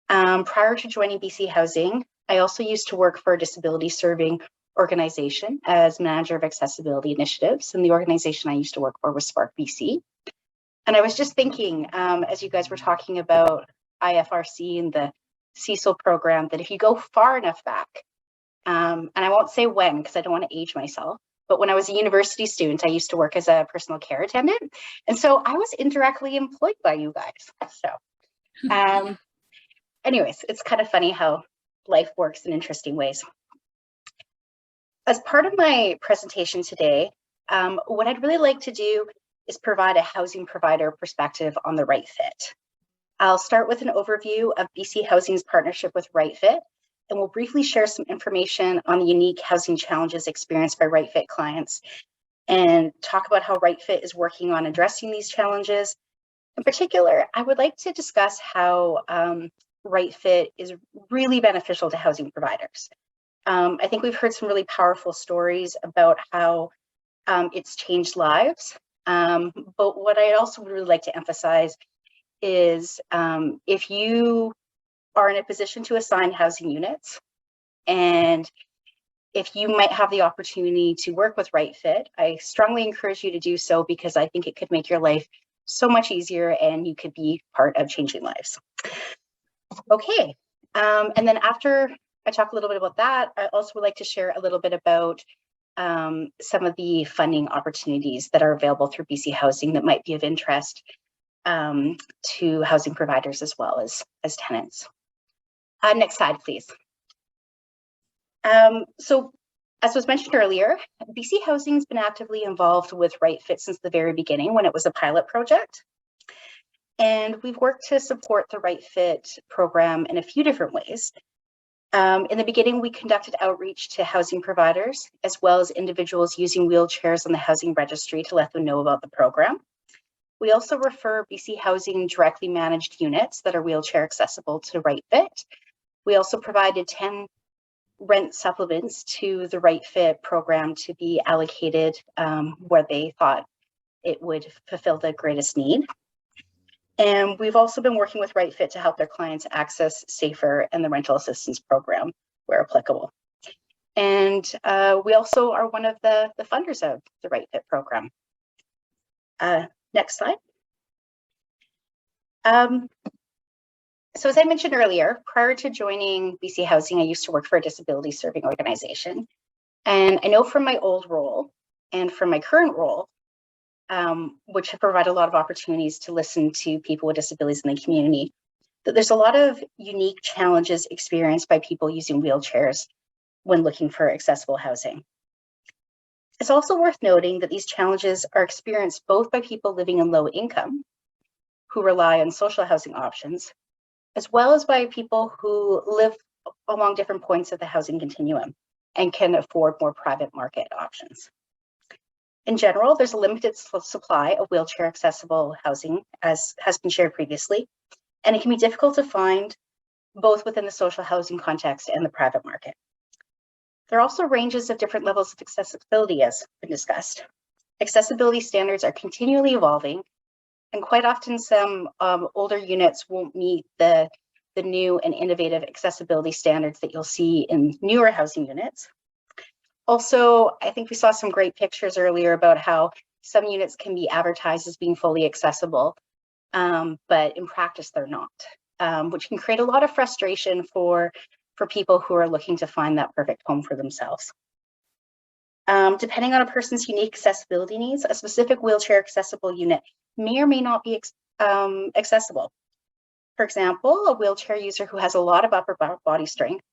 S4: Prior to joining BC Housing, I also used to work for a disability serving organization as manager of accessibility initiatives, and the organization I used to work for was Spark BC. And I was just thinking, as you guys were talking about IFRC and the Cecil program, that if you go far enough back, and I won't say when because I don't want to age myself, but when I was a university student, I used to work as a personal care attendant, and so I was indirectly employed by you guys. So anyways, it's kind of funny how life works in interesting ways. As part of my presentation today, what I'd really like to do is provide a housing provider perspective on the Right Fit. I'll start with an overview of BC Housing's partnership with Right Fit and we'll briefly share some information on the unique housing challenges experienced by Right Fit clients and talk about how Right Fit is working on addressing these challenges. In particular, I would like to discuss how Right Fit is really beneficial to housing providers. I think we've heard some really powerful stories about how it's changed lives. But what I also would really like to emphasize is if you are in a position to assign housing units, and if you might have the opportunity to work with Right Fit, I strongly encourage you to do so, because I think it could make your life so much easier and you could be part of changing lives. Okay, and then after I talk a little bit about that, I also would like to share a little bit about some of the funding opportunities that are available through BC Housing that might be of interest to housing providers as well as tenants. Next slide, please. So, as was mentioned earlier, BC Housing has been actively involved with Right Fit since the very beginning when it was a pilot project. And we've worked to support the Right Fit program in a few different ways. In the beginning, we conducted outreach to housing providers, as well as individuals using wheelchairs on the housing registry to let them know about the program. We also refer BC Housing directly managed units that are wheelchair accessible to Right Fit. We also provided 10 rent supplements to the Right Fit program to be allocated where they thought it would fulfill the greatest need. And we've also been working with Right Fit to help their clients access SAFER and the rental assistance program where applicable. And we also are one of the funders of the Right Fit program. Next slide. So as I mentioned earlier, prior to joining BC Housing, I used to work for a disability serving organization. And I know from my old role and from my current role, which have provided a lot of opportunities to listen to people with disabilities in the community, that there's a lot of unique challenges experienced by people using wheelchairs when looking for accessible housing. It's also worth noting that these challenges are experienced both by people living in low income, who rely on social housing options, as well as by people who live along different points of the housing continuum and can afford more private market options. In general, there's a limited supply of wheelchair accessible housing, as has been shared previously, and it can be difficult to find both within the social housing context and the private market. There are also ranges of different levels of accessibility, as been discussed. Accessibility standards are continually evolving, and quite often some older units won't meet the new and innovative accessibility standards that you'll see in newer housing units. Also, I think we saw some great pictures earlier about how some units can be advertised as being fully accessible, but in practice they're not, which can create a lot of frustration for people who are looking to find that perfect home for themselves. Depending on a person's unique accessibility needs, a specific wheelchair accessible unit may or may not be accessible. For example, a wheelchair user who has a lot of upper body strength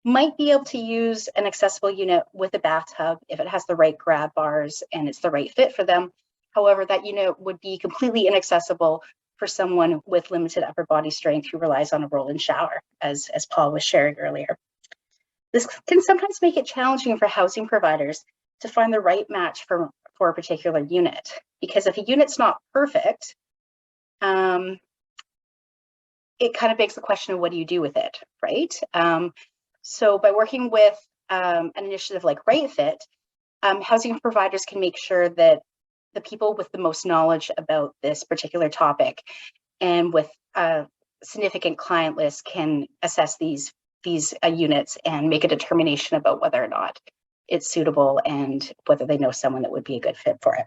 S4: might be able to use an accessible unit with a bathtub if it has the right grab bars and it's the right fit for them. However, that unit would be completely inaccessible for someone with limited upper body strength who relies on a roll-in shower, as Paul was sharing earlier. This can sometimes make it challenging for housing providers to find the right match for a particular unit, because if a unit's not perfect, it kind of begs the question of what do you do with it, right? So by working with an initiative like Right Fit, housing providers can make sure that the people with the most knowledge about this particular topic and with a significant client list can assess these units and make a determination about whether or not it's suitable and whether they know someone that would be a good fit for it.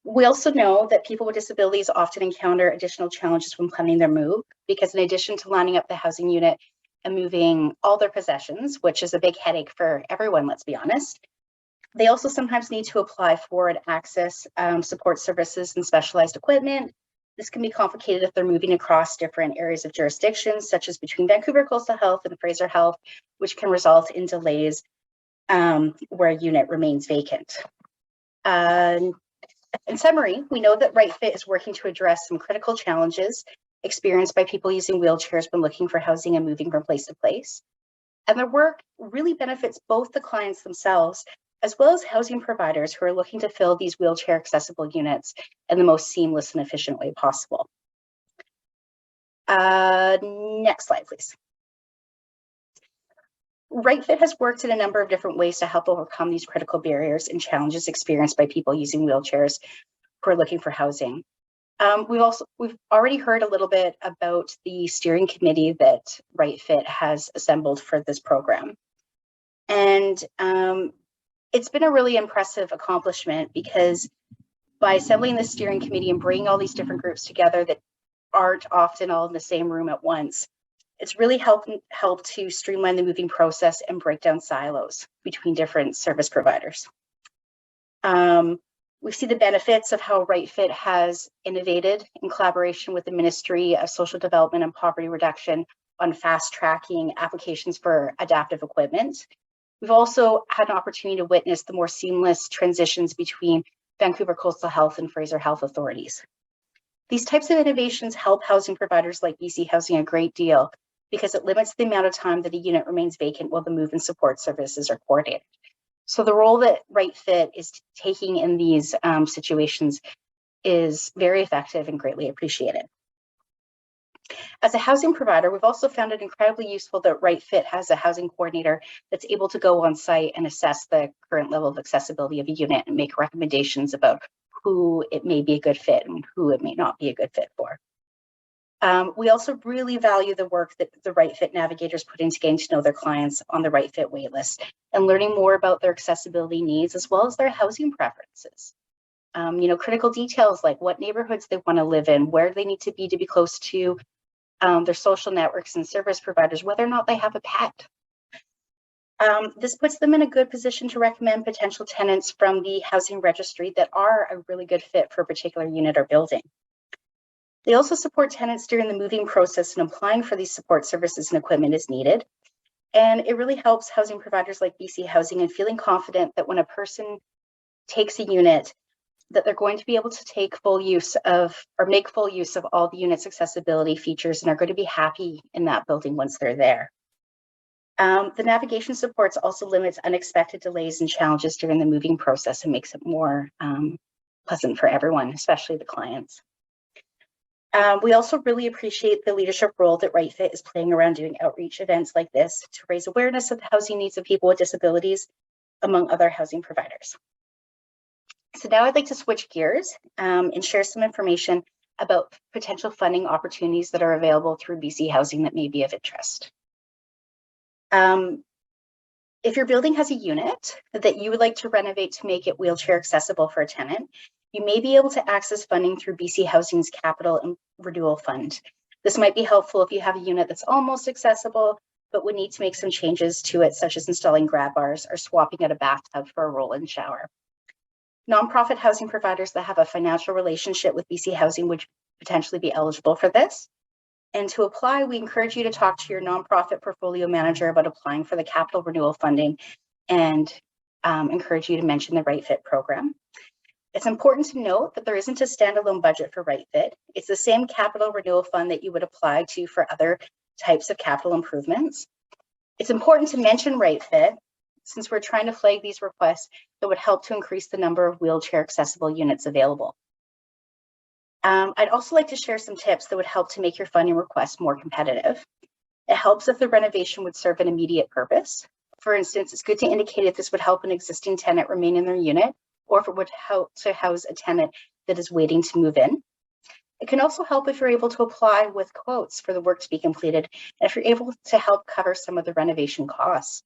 S4: We also know that people with disabilities often encounter additional challenges when planning their move, because in addition to lining up the housing unit and moving all their possessions, which is a big headache for everyone, let's be honest, they also sometimes need to apply for and access support services and specialized equipment. This can be complicated if they're moving across different areas of jurisdictions, such as between Vancouver Coastal Health and Fraser Health, which can result in delays where a unit remains vacant. In summary, we know that Right Fit is working to address some critical challenges experienced by people using wheelchairs when looking for housing and moving from place to place. And their work really benefits both the clients themselves, as well as housing providers who are looking to fill these wheelchair accessible units in the most seamless and efficient way possible. Next slide, please. RightFit has worked in a number of different ways to help overcome these critical barriers and challenges experienced by people using wheelchairs who are looking for housing. We've already heard a little bit about the steering committee that RightFit has assembled for this program. And it's been a really impressive accomplishment, because by assembling the steering committee and bringing all these different groups together that aren't often all in the same room at once, it's really helped to streamline the moving process and break down silos between different service providers. We see the benefits of how RightFit has innovated in collaboration with the Ministry of Social Development and Poverty Reduction on fast tracking applications for adaptive equipment. We've also had an opportunity to witness the more seamless transitions between Vancouver Coastal Health and Fraser Health authorities. These types of innovations help housing providers like BC Housing a great deal, because it limits the amount of time that a unit remains vacant while the move and support services are coordinated. So the role that RightFit is taking in these situations is very effective and greatly appreciated. As a housing provider, we've also found it incredibly useful that RightFit has a housing coordinator that's able to go on site and assess the current level of accessibility of a unit and make recommendations about who it may be a good fit and who it may not be a good fit for. We also really value the work that the RightFit navigators put into getting to know their clients on the RightFit waitlist and learning more about their accessibility needs, as well as their housing preferences. Critical details like what neighborhoods they want to live in, where they need to be close to their social networks and service providers, whether or not they have a pet. This puts them in a good position to recommend potential tenants from the housing registry that are a really good fit for a particular unit or building. They also support tenants during the moving process and applying for these support services and equipment as needed. And it really helps housing providers like BC Housing in feeling confident that when a person takes a unit, that they're going to be able to take full use of, or make full use of, all the unit's accessibility features and are going to be happy in that building once they're there. The navigation supports also limits unexpected delays and challenges during the moving process and makes it more pleasant for everyone, especially the clients. We also really appreciate the leadership role that RightFit is playing around doing outreach events like this to raise awareness of the housing needs of people with disabilities, among other housing providers. So now I'd like to switch gears and share some information about potential funding opportunities that are available through BC Housing that may be of interest. If your building has a unit that you would like to renovate to make it wheelchair accessible for a tenant, you may be able to access funding through BC Housing's Capital and Renewal Fund. This might be helpful if you have a unit that's almost accessible, but would need to make some changes to it, such as installing grab bars or swapping out a bathtub for a roll-in shower. Nonprofit housing providers that have a financial relationship with BC Housing would potentially be eligible for this. And to apply, we encourage you to talk to your nonprofit portfolio manager about applying for the capital renewal funding, and encourage you to mention the RightFit program. It's important to note that there isn't a standalone budget for RightFit. It's the same capital renewal fund that you would apply to for other types of capital improvements. It's important to mention RightFit since we're trying to flag these requests that would help to increase the number of wheelchair accessible units available. I'd also like to share some tips that would help to make your funding request more competitive. It helps if the renovation would serve an immediate purpose. For instance, it's good to indicate if this would help an existing tenant remain in their unit, or if it would help to house a tenant that is waiting to move in. It can also help if you're able to apply with quotes for the work to be completed, and if you're able to help cover some of the renovation costs.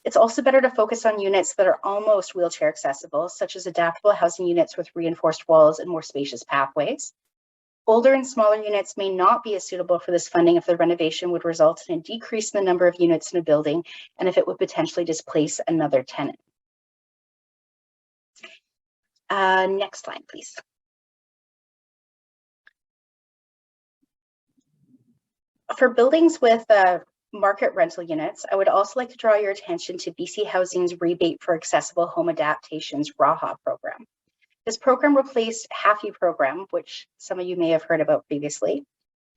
S4: It's also better to focus on units that are almost wheelchair accessible, such as adaptable housing units with reinforced walls and more spacious pathways. Older and smaller units may not be as suitable for this funding if the renovation would result in a decrease in the number of units in a building, and if it would potentially displace another tenant. Next slide, please. For buildings with market rental units, I would also like to draw your attention to BC Housing's Rebate for Accessible Home Adaptations RAHA program. This program replaced HAFI program, which some of you may have heard about previously.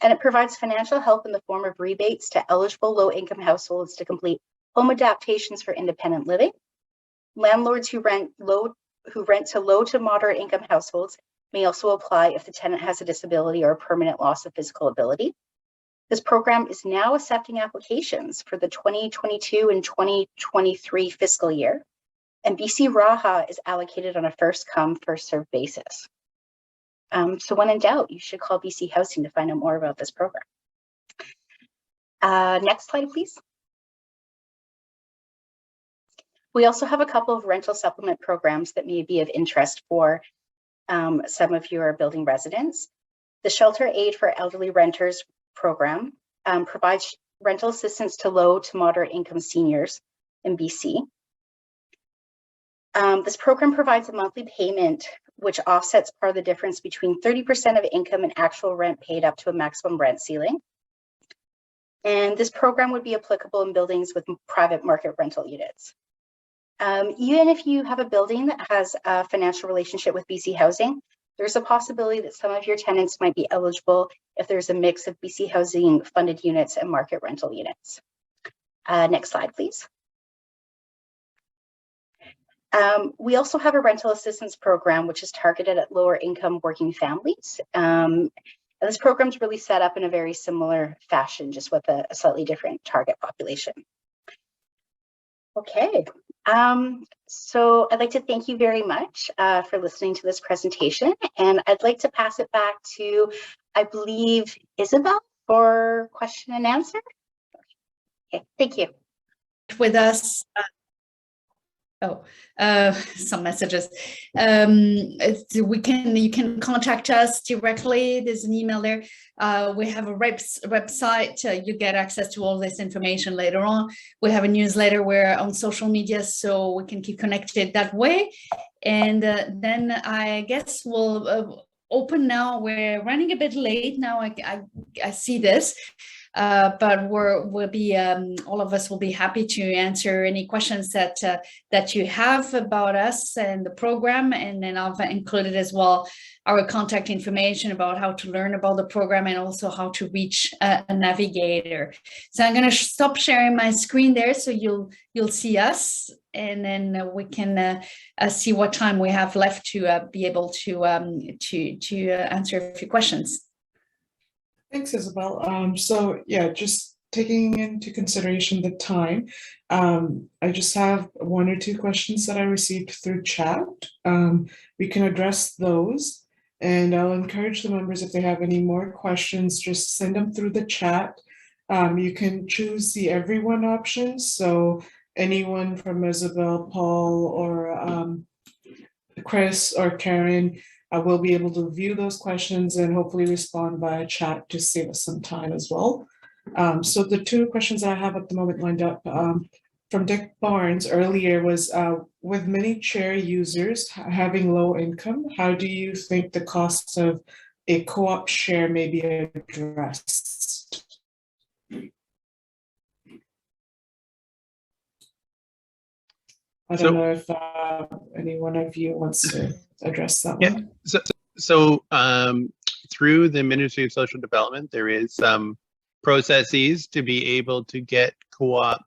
S4: And it provides financial help in the form of rebates to eligible low-income households to complete home adaptations for independent living. Landlords who rent to low to moderate income households may also apply if the tenant has a disability or a permanent loss of physical ability. This program is now accepting applications for the 2022 and 2023 fiscal year, and BC Raha is allocated on a first come, first served basis. So when in doubt, you should call BC Housing to find out more about this program. Next slide, please. We also have a couple of rental supplement programs that may be of interest for some of your building residents. The Shelter Aid for Elderly Renters program provides rental assistance to low to moderate income seniors in BC. This program provides a monthly payment which offsets part of the difference between 30% of income and actual rent paid up to a maximum rent ceiling. And this program would be applicable in buildings with private market rental units. Even if you have a building that has a financial relationship with BC Housing, there's a possibility that some of your tenants might be eligible if there's a mix of BC Housing funded units and market rental units. Next slide, please. We also have a rental assistance program, which is targeted at lower income working families. And this program is really set up in a very similar fashion, just with a slightly different target population. Okay, so I'd like to thank you very much for listening to this presentation. And I'd like to pass it back to, I believe, Isabel for question and answer. Okay, thank you.
S1: With us. Some messages. You can contact us directly. There's an email there. We have a website. You get access to all this information later on. We have a newsletter. We're on social media, so we can keep connected that way. And then I guess we'll open now. We're running a bit late now. I see this. But we'll be all of us will be happy to answer any questions that you have about us and the program, and then I've included as well our contact information about how to learn about the program and also how to reach a navigator. So I'm going to stop sharing my screen there, so you'll see us, and then we can see what time we have left to be able to answer a few questions.
S5: Thanks, Isabel. So yeah, just taking into consideration the time, I just have one or two questions that I received through chat. We can address those, and I'll encourage the members, if they have any more questions, just send them through the chat. You can choose the everyone option, so anyone from Isabel, Paul, or Chris or Karen will be able to view those questions and hopefully respond via chat to save us some time as well. So the two questions I have at the moment lined up from Dick Barnes earlier was, with many chair users having low income, how do you think the cost of a co-op share may be addressed? I don't know if any one of you wants to address that one.
S2: So through the Ministry of Social Development, there is some processes to be able to get co-op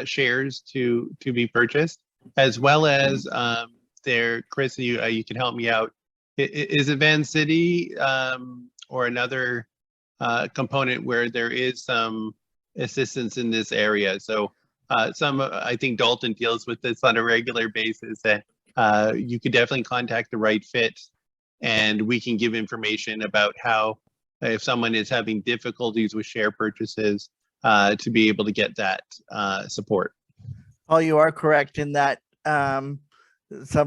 S2: shares to be purchased, as well as there, Chris, you can help me out. Is it Van City or another component where there is some assistance in this area? So I think Dalton deals with this on a regular basis, that you could definitely contact the right fit, and we can give information about how, if someone is having difficulties with share purchases, to be able to get that support.
S3: Paul, you are correct in that some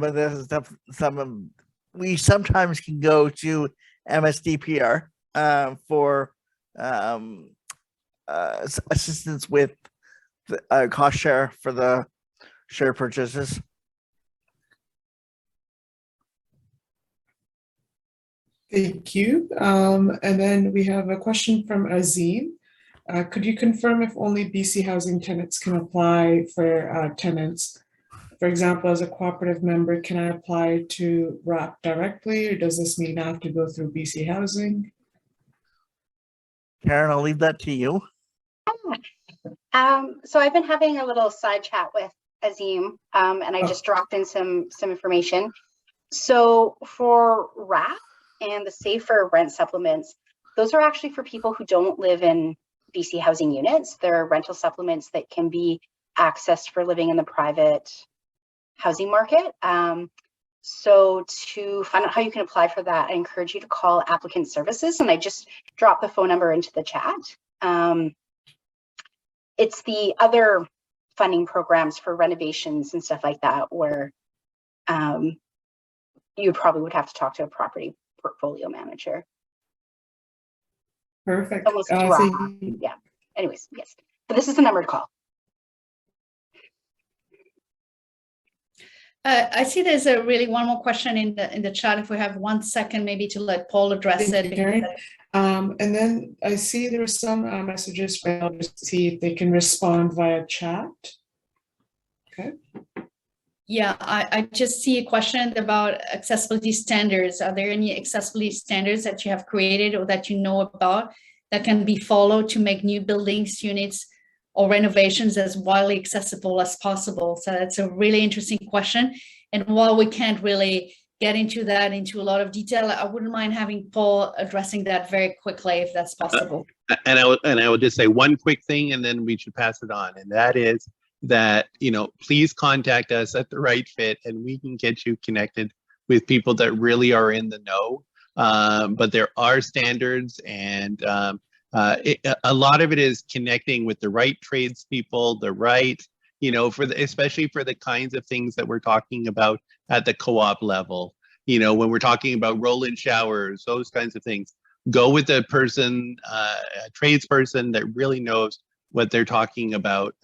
S3: of this stuff, we sometimes can go to MSDPR for assistance with the cost share for the share purchases.
S5: Thank you. And then we have a question from Azim. Could you confirm if only BC Housing tenants can apply for tenants? For example, as a cooperative member, can I apply to RAP directly, or does this mean I have to go through BC Housing?
S3: Karen, I'll leave that to you.
S4: So I've been having a little side chat with Azim, and I just dropped in some information. So for RAP and the safer rent supplements, those are actually for people who don't live in BC housing units. They're rental supplements that can be accessed for living in the private housing market. So to find out how you can apply for that, I encourage you to call Applicant Services, and I just dropped the phone number into the chat. It's the other funding programs for renovations and stuff like that where you probably would have to talk to a property portfolio manager.
S5: Perfect.
S4: Almost yeah. Anyways, yes. But this is the number to call.
S1: I see there's one more question in the chat. If we have 1 second, maybe to let Paul address
S5: Thank
S1: it.
S5: you, Karen. And then I see there are some messages, but I'll just see if they can respond via chat. Okay.
S1: Yeah, I just see a question about accessibility standards. Are there any accessibility standards that you have created or that you know about that can be followed to make new buildings, units, or renovations as widely accessible as possible? So that's a really interesting question. And while we can't really get into a lot of detail, I wouldn't mind having Paul addressing that very quickly, if that's possible.
S2: And I will just say one quick thing, and then we should pass it on. And that is that, please contact us at The Right Fit, and we can get you connected with people that really are in the know. But there are standards, and a lot of it is connecting with the right tradespeople, the right, especially for the kinds of things that we're talking about at the co-op level. When we're talking about roll-in showers, those kinds of things, go with a person, a tradesperson that really knows what they're talking about,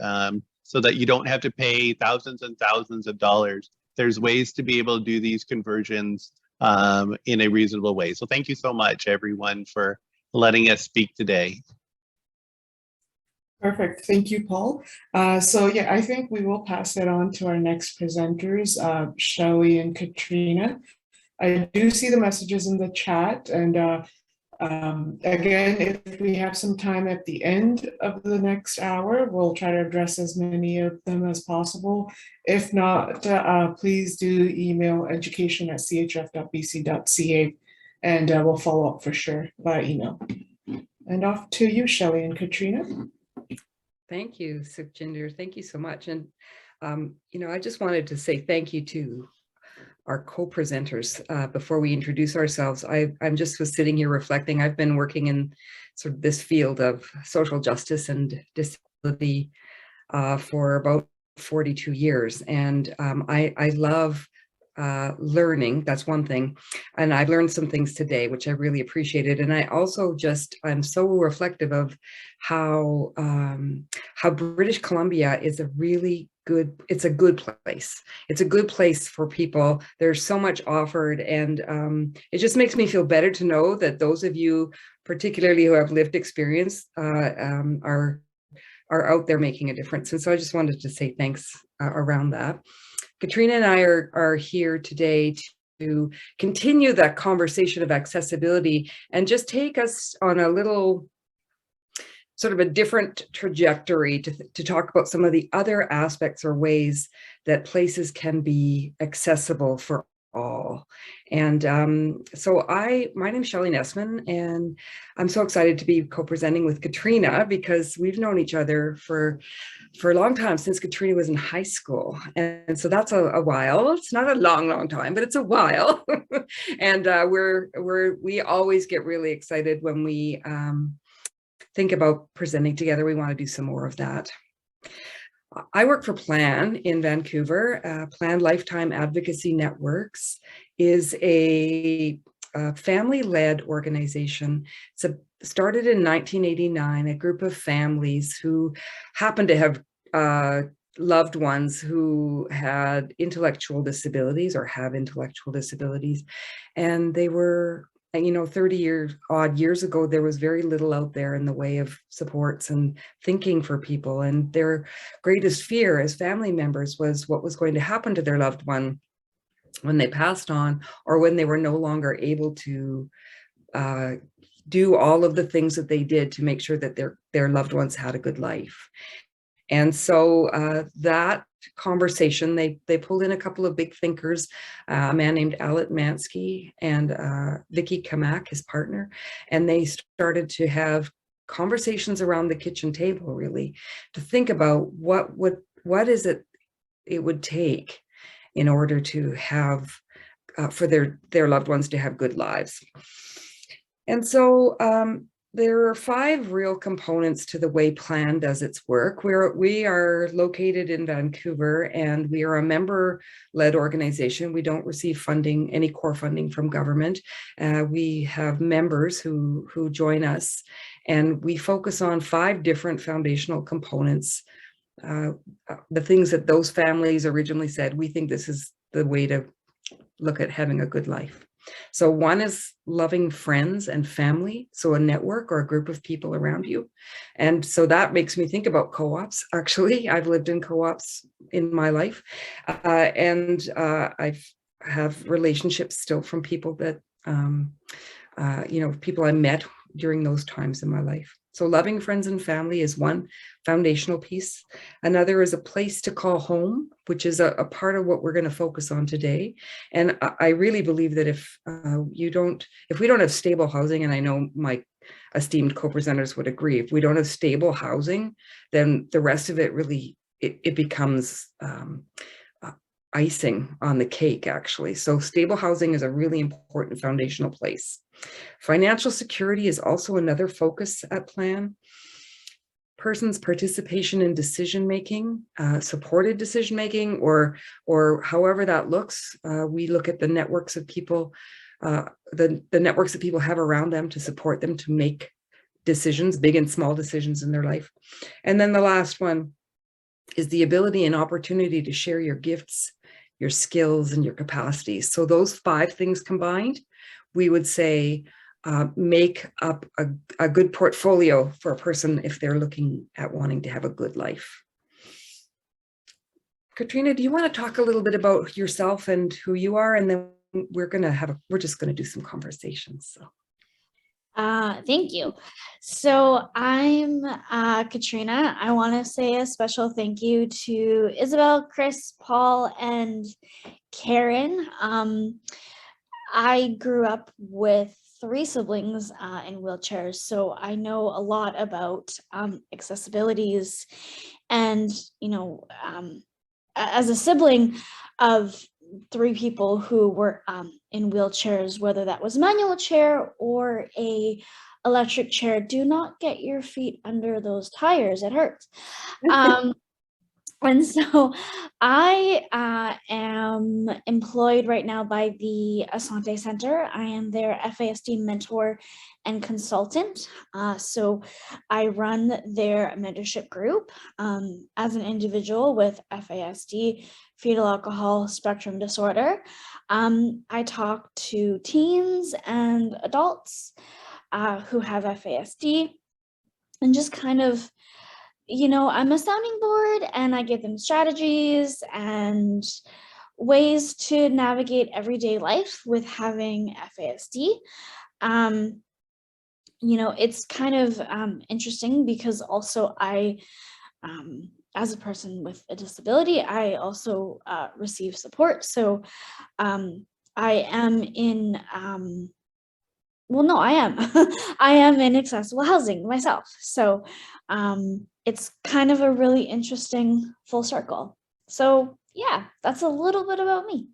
S2: so that you don't have to pay thousands and thousands of dollars. There's ways to be able to do these conversions in a reasonable way. So thank you so much, everyone, for letting us speak today.
S5: Perfect. Thank you, Paul. So yeah, I think we will pass it on to our next presenters, Shelley and Katrina. I do see the messages in the chat, and again, if we have some time at the end of the next hour, we'll try to address as many of them as possible. If not, please do email education@chf.bc.ca, and we'll follow up for sure by email. And off to you, Shelley and Katrina.
S6: Thank you, Sukhjinder. Thank you so much. And, I just wanted to say thank you to our co-presenters before we introduce ourselves. I'm just was sitting here reflecting. I've been working in sort of this field of social justice and disability for about 42 years. And I love learning. That's one thing. And I've learned some things today, which I really appreciated. And I also I'm so reflective of how British Columbia is it's a good place. It's a good place for people. There's so much offered, and it just makes me feel better to know that those of you, particularly who have lived experience, are out there making a difference. And so I just wanted to say thanks around that. Katrina and I are here today to continue that conversation of accessibility and just take us on a little sort of a different trajectory to talk about some of the other aspects or ways that places can be accessible for all. And so my name is Shelley Nessman, and I'm so excited to be co-presenting with Katrina because we've known each other for a long time, since Katrina was in high school. And so that's a while. It's not a long time, but it's a while. And we always get really excited when we think about presenting together. We want to do some more of that. I work for PLAN in Vancouver. PLAN Lifetime Advocacy Networks is a family-led organization. It's started in 1989, a group of families who happen to have loved ones who had intellectual disabilities or have intellectual disabilities. And they were, 30 odd years ago, there was very little out there in the way of supports and thinking for people. And their greatest fear as family members was what was going to happen to their loved one when they passed on, or when they were no longer able to do all of the things that they did to make sure that their loved ones had a good life. And so that conversation, they pulled in a couple of big thinkers, a man named Alet Mansky and Vicky Kamak, his partner, and they started to have conversations around the kitchen table, really, to think about what is it would take in order to have for their loved ones to have good lives. And so there are 5 real components to the way Plan does its work. We are located in Vancouver, and we are a member-led organization. We don't receive funding, any core funding from government. We have members who join us, and we focus on 5 different foundational components. The things that those families originally said, we think this is the way to look at having a good life. So one is loving friends and family, so a network or a group of people around you. And so that makes me think about co-ops. Actually, I've lived in co-ops in my life, and I have relationships still from people that, people I met during those times in my life. So loving friends and family is one foundational piece. Another is a place to call home, which is a part of what we're going to focus on today. And I really believe that if we don't have stable housing, and I know my esteemed co-presenters would agree, if we don't have stable housing, then the rest of it really, it becomes icing on the cake, actually. So stable housing is a really important foundational place. Financial security is also another focus at Plan. Person's participation in decision-making, supported decision-making, or however that looks. We look at the networks of people, the networks that people have around them to support them to make decisions, big and small decisions in their life. And then the last one is the ability and opportunity to share your gifts, your skills, and your capacities. So those 5 things combined, we would say, make up a good portfolio for a person if they're looking at wanting to have a good life. Katrina, do you want to talk a little bit about yourself and who you are? And then we're just going to do some conversations. So.
S7: Thank you. So I'm Katrina. I want to say a special thank you to Isabel, Chris, Paul, and Karen. I grew up with 3 siblings in wheelchairs, so I know a lot about accessibilities. And, as a sibling of 3 people who were in wheelchairs, whether that was manual chair or a electric chair, do not get your feet under those tires, it hurts. And so I am employed right now by the Asante Center. I am their FASD mentor and consultant. So I run their mentorship group as an individual with FASD, fetal alcohol spectrum disorder. I talk to teens and adults who have FASD, and just kind of, I'm a sounding board, and I give them strategies and ways to navigate everyday life with having FASD. It's kind of interesting because also I, as a person with a disability, I also receive support. So I am in, I am in accessible housing myself. So it's kind of a really interesting full circle. So yeah, that's a little bit about me.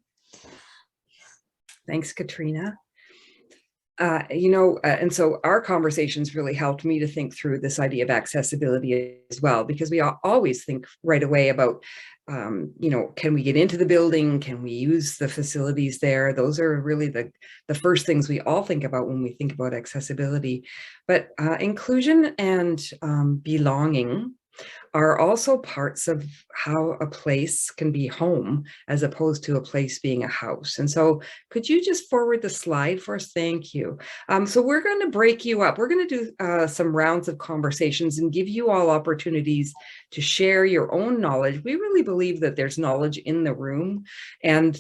S6: Thanks, Katrina. And so our conversations really helped me to think through this idea of accessibility as well, because we always think right away about, can we get into the building? Can we use the facilities there? Those are really the first things we all think about when we think about accessibility. But inclusion and belonging are also parts of how a place can be home as opposed to a place being a house. And so could you just forward the slide for us? Thank you. So we're going to break you up. We're going to do some rounds of conversations and give you all opportunities to share your own knowledge. We really believe that there's knowledge in the room, and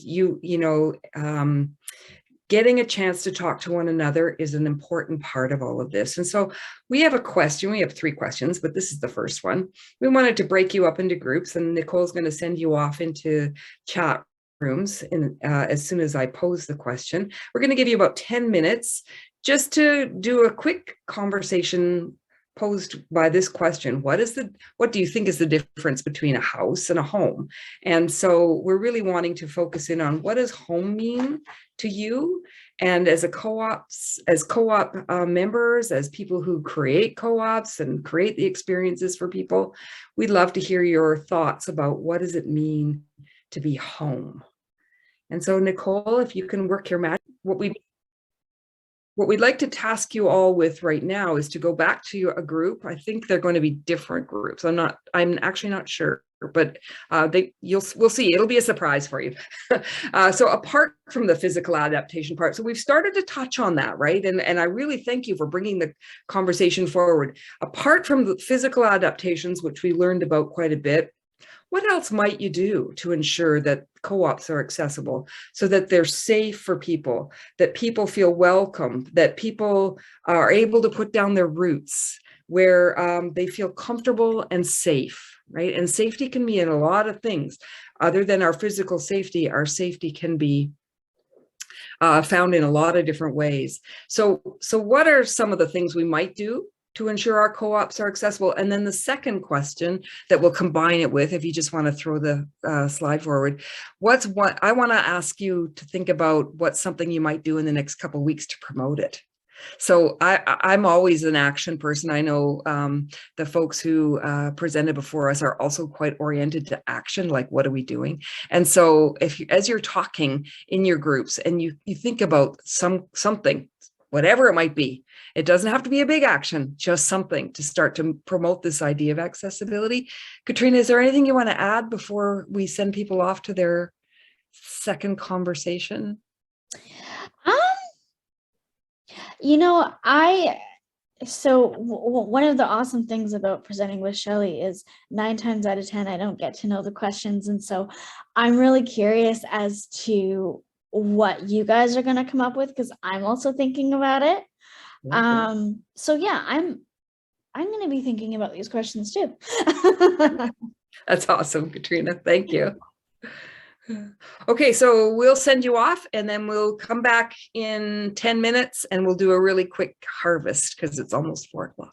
S6: getting a chance to talk to one another is an important part of all of this. And so we have a question. We have 3 questions, but this is the first one. We wanted to break you up into groups, and Nicole's going to send you off into chat rooms as soon as I pose the question. We're going to give you about 10 minutes just to do a quick conversation posed by this question. What do you think is the difference between a house and a home? And so we're really wanting to focus in on, what does home mean to you? And as co-op members, as people who create co-ops and create the experiences for people, we'd love to hear your thoughts about what does it mean to be home. And so, Nicole, if you can work your magic, what we'd like to task you all with right now is to go back to a group. I think they're going to be different groups. I'm actually not sure, but we'll see. It'll be a surprise for you. So apart from the physical adaptation part, so we've started to touch on that, right? And I really thank you for bringing the conversation forward. Apart from the physical adaptations, which we learned about quite a bit, what else might you do to ensure that co-ops are accessible, so that they're safe for people, that people feel welcome, that people are able to put down their roots, where they feel comfortable and safe, right? And safety can mean a lot of things. Other than our physical safety, our safety can be found in a lot of different ways. So what are some of the things we might do to ensure our co-ops are accessible? And then the second question that we'll combine it with, if you just want to throw the slide forward, I want to ask you to think about what's something you might do in the next couple of weeks to promote it. So I'm always an action person. I know the folks who presented before us are also quite oriented to action, like what are we doing? And so as you're talking in your groups and you think about something, whatever it might be, it doesn't have to be a big action, just something to start to promote this idea of accessibility. Katrina, is there anything you want to add before we send people off to their second conversation?
S7: One of the awesome things about presenting with Shelley is 9 times out of 10, I don't get to know the questions. And so I'm really curious as to what you guys are going to come up with, because I'm also thinking about it. Okay. So yeah, I'm going to be thinking about these questions too.
S6: That's awesome, Katrina. Thank you. Okay, so we'll send you off and then we'll come back in 10 minutes and we'll do a really quick harvest because it's almost 4 o'clock.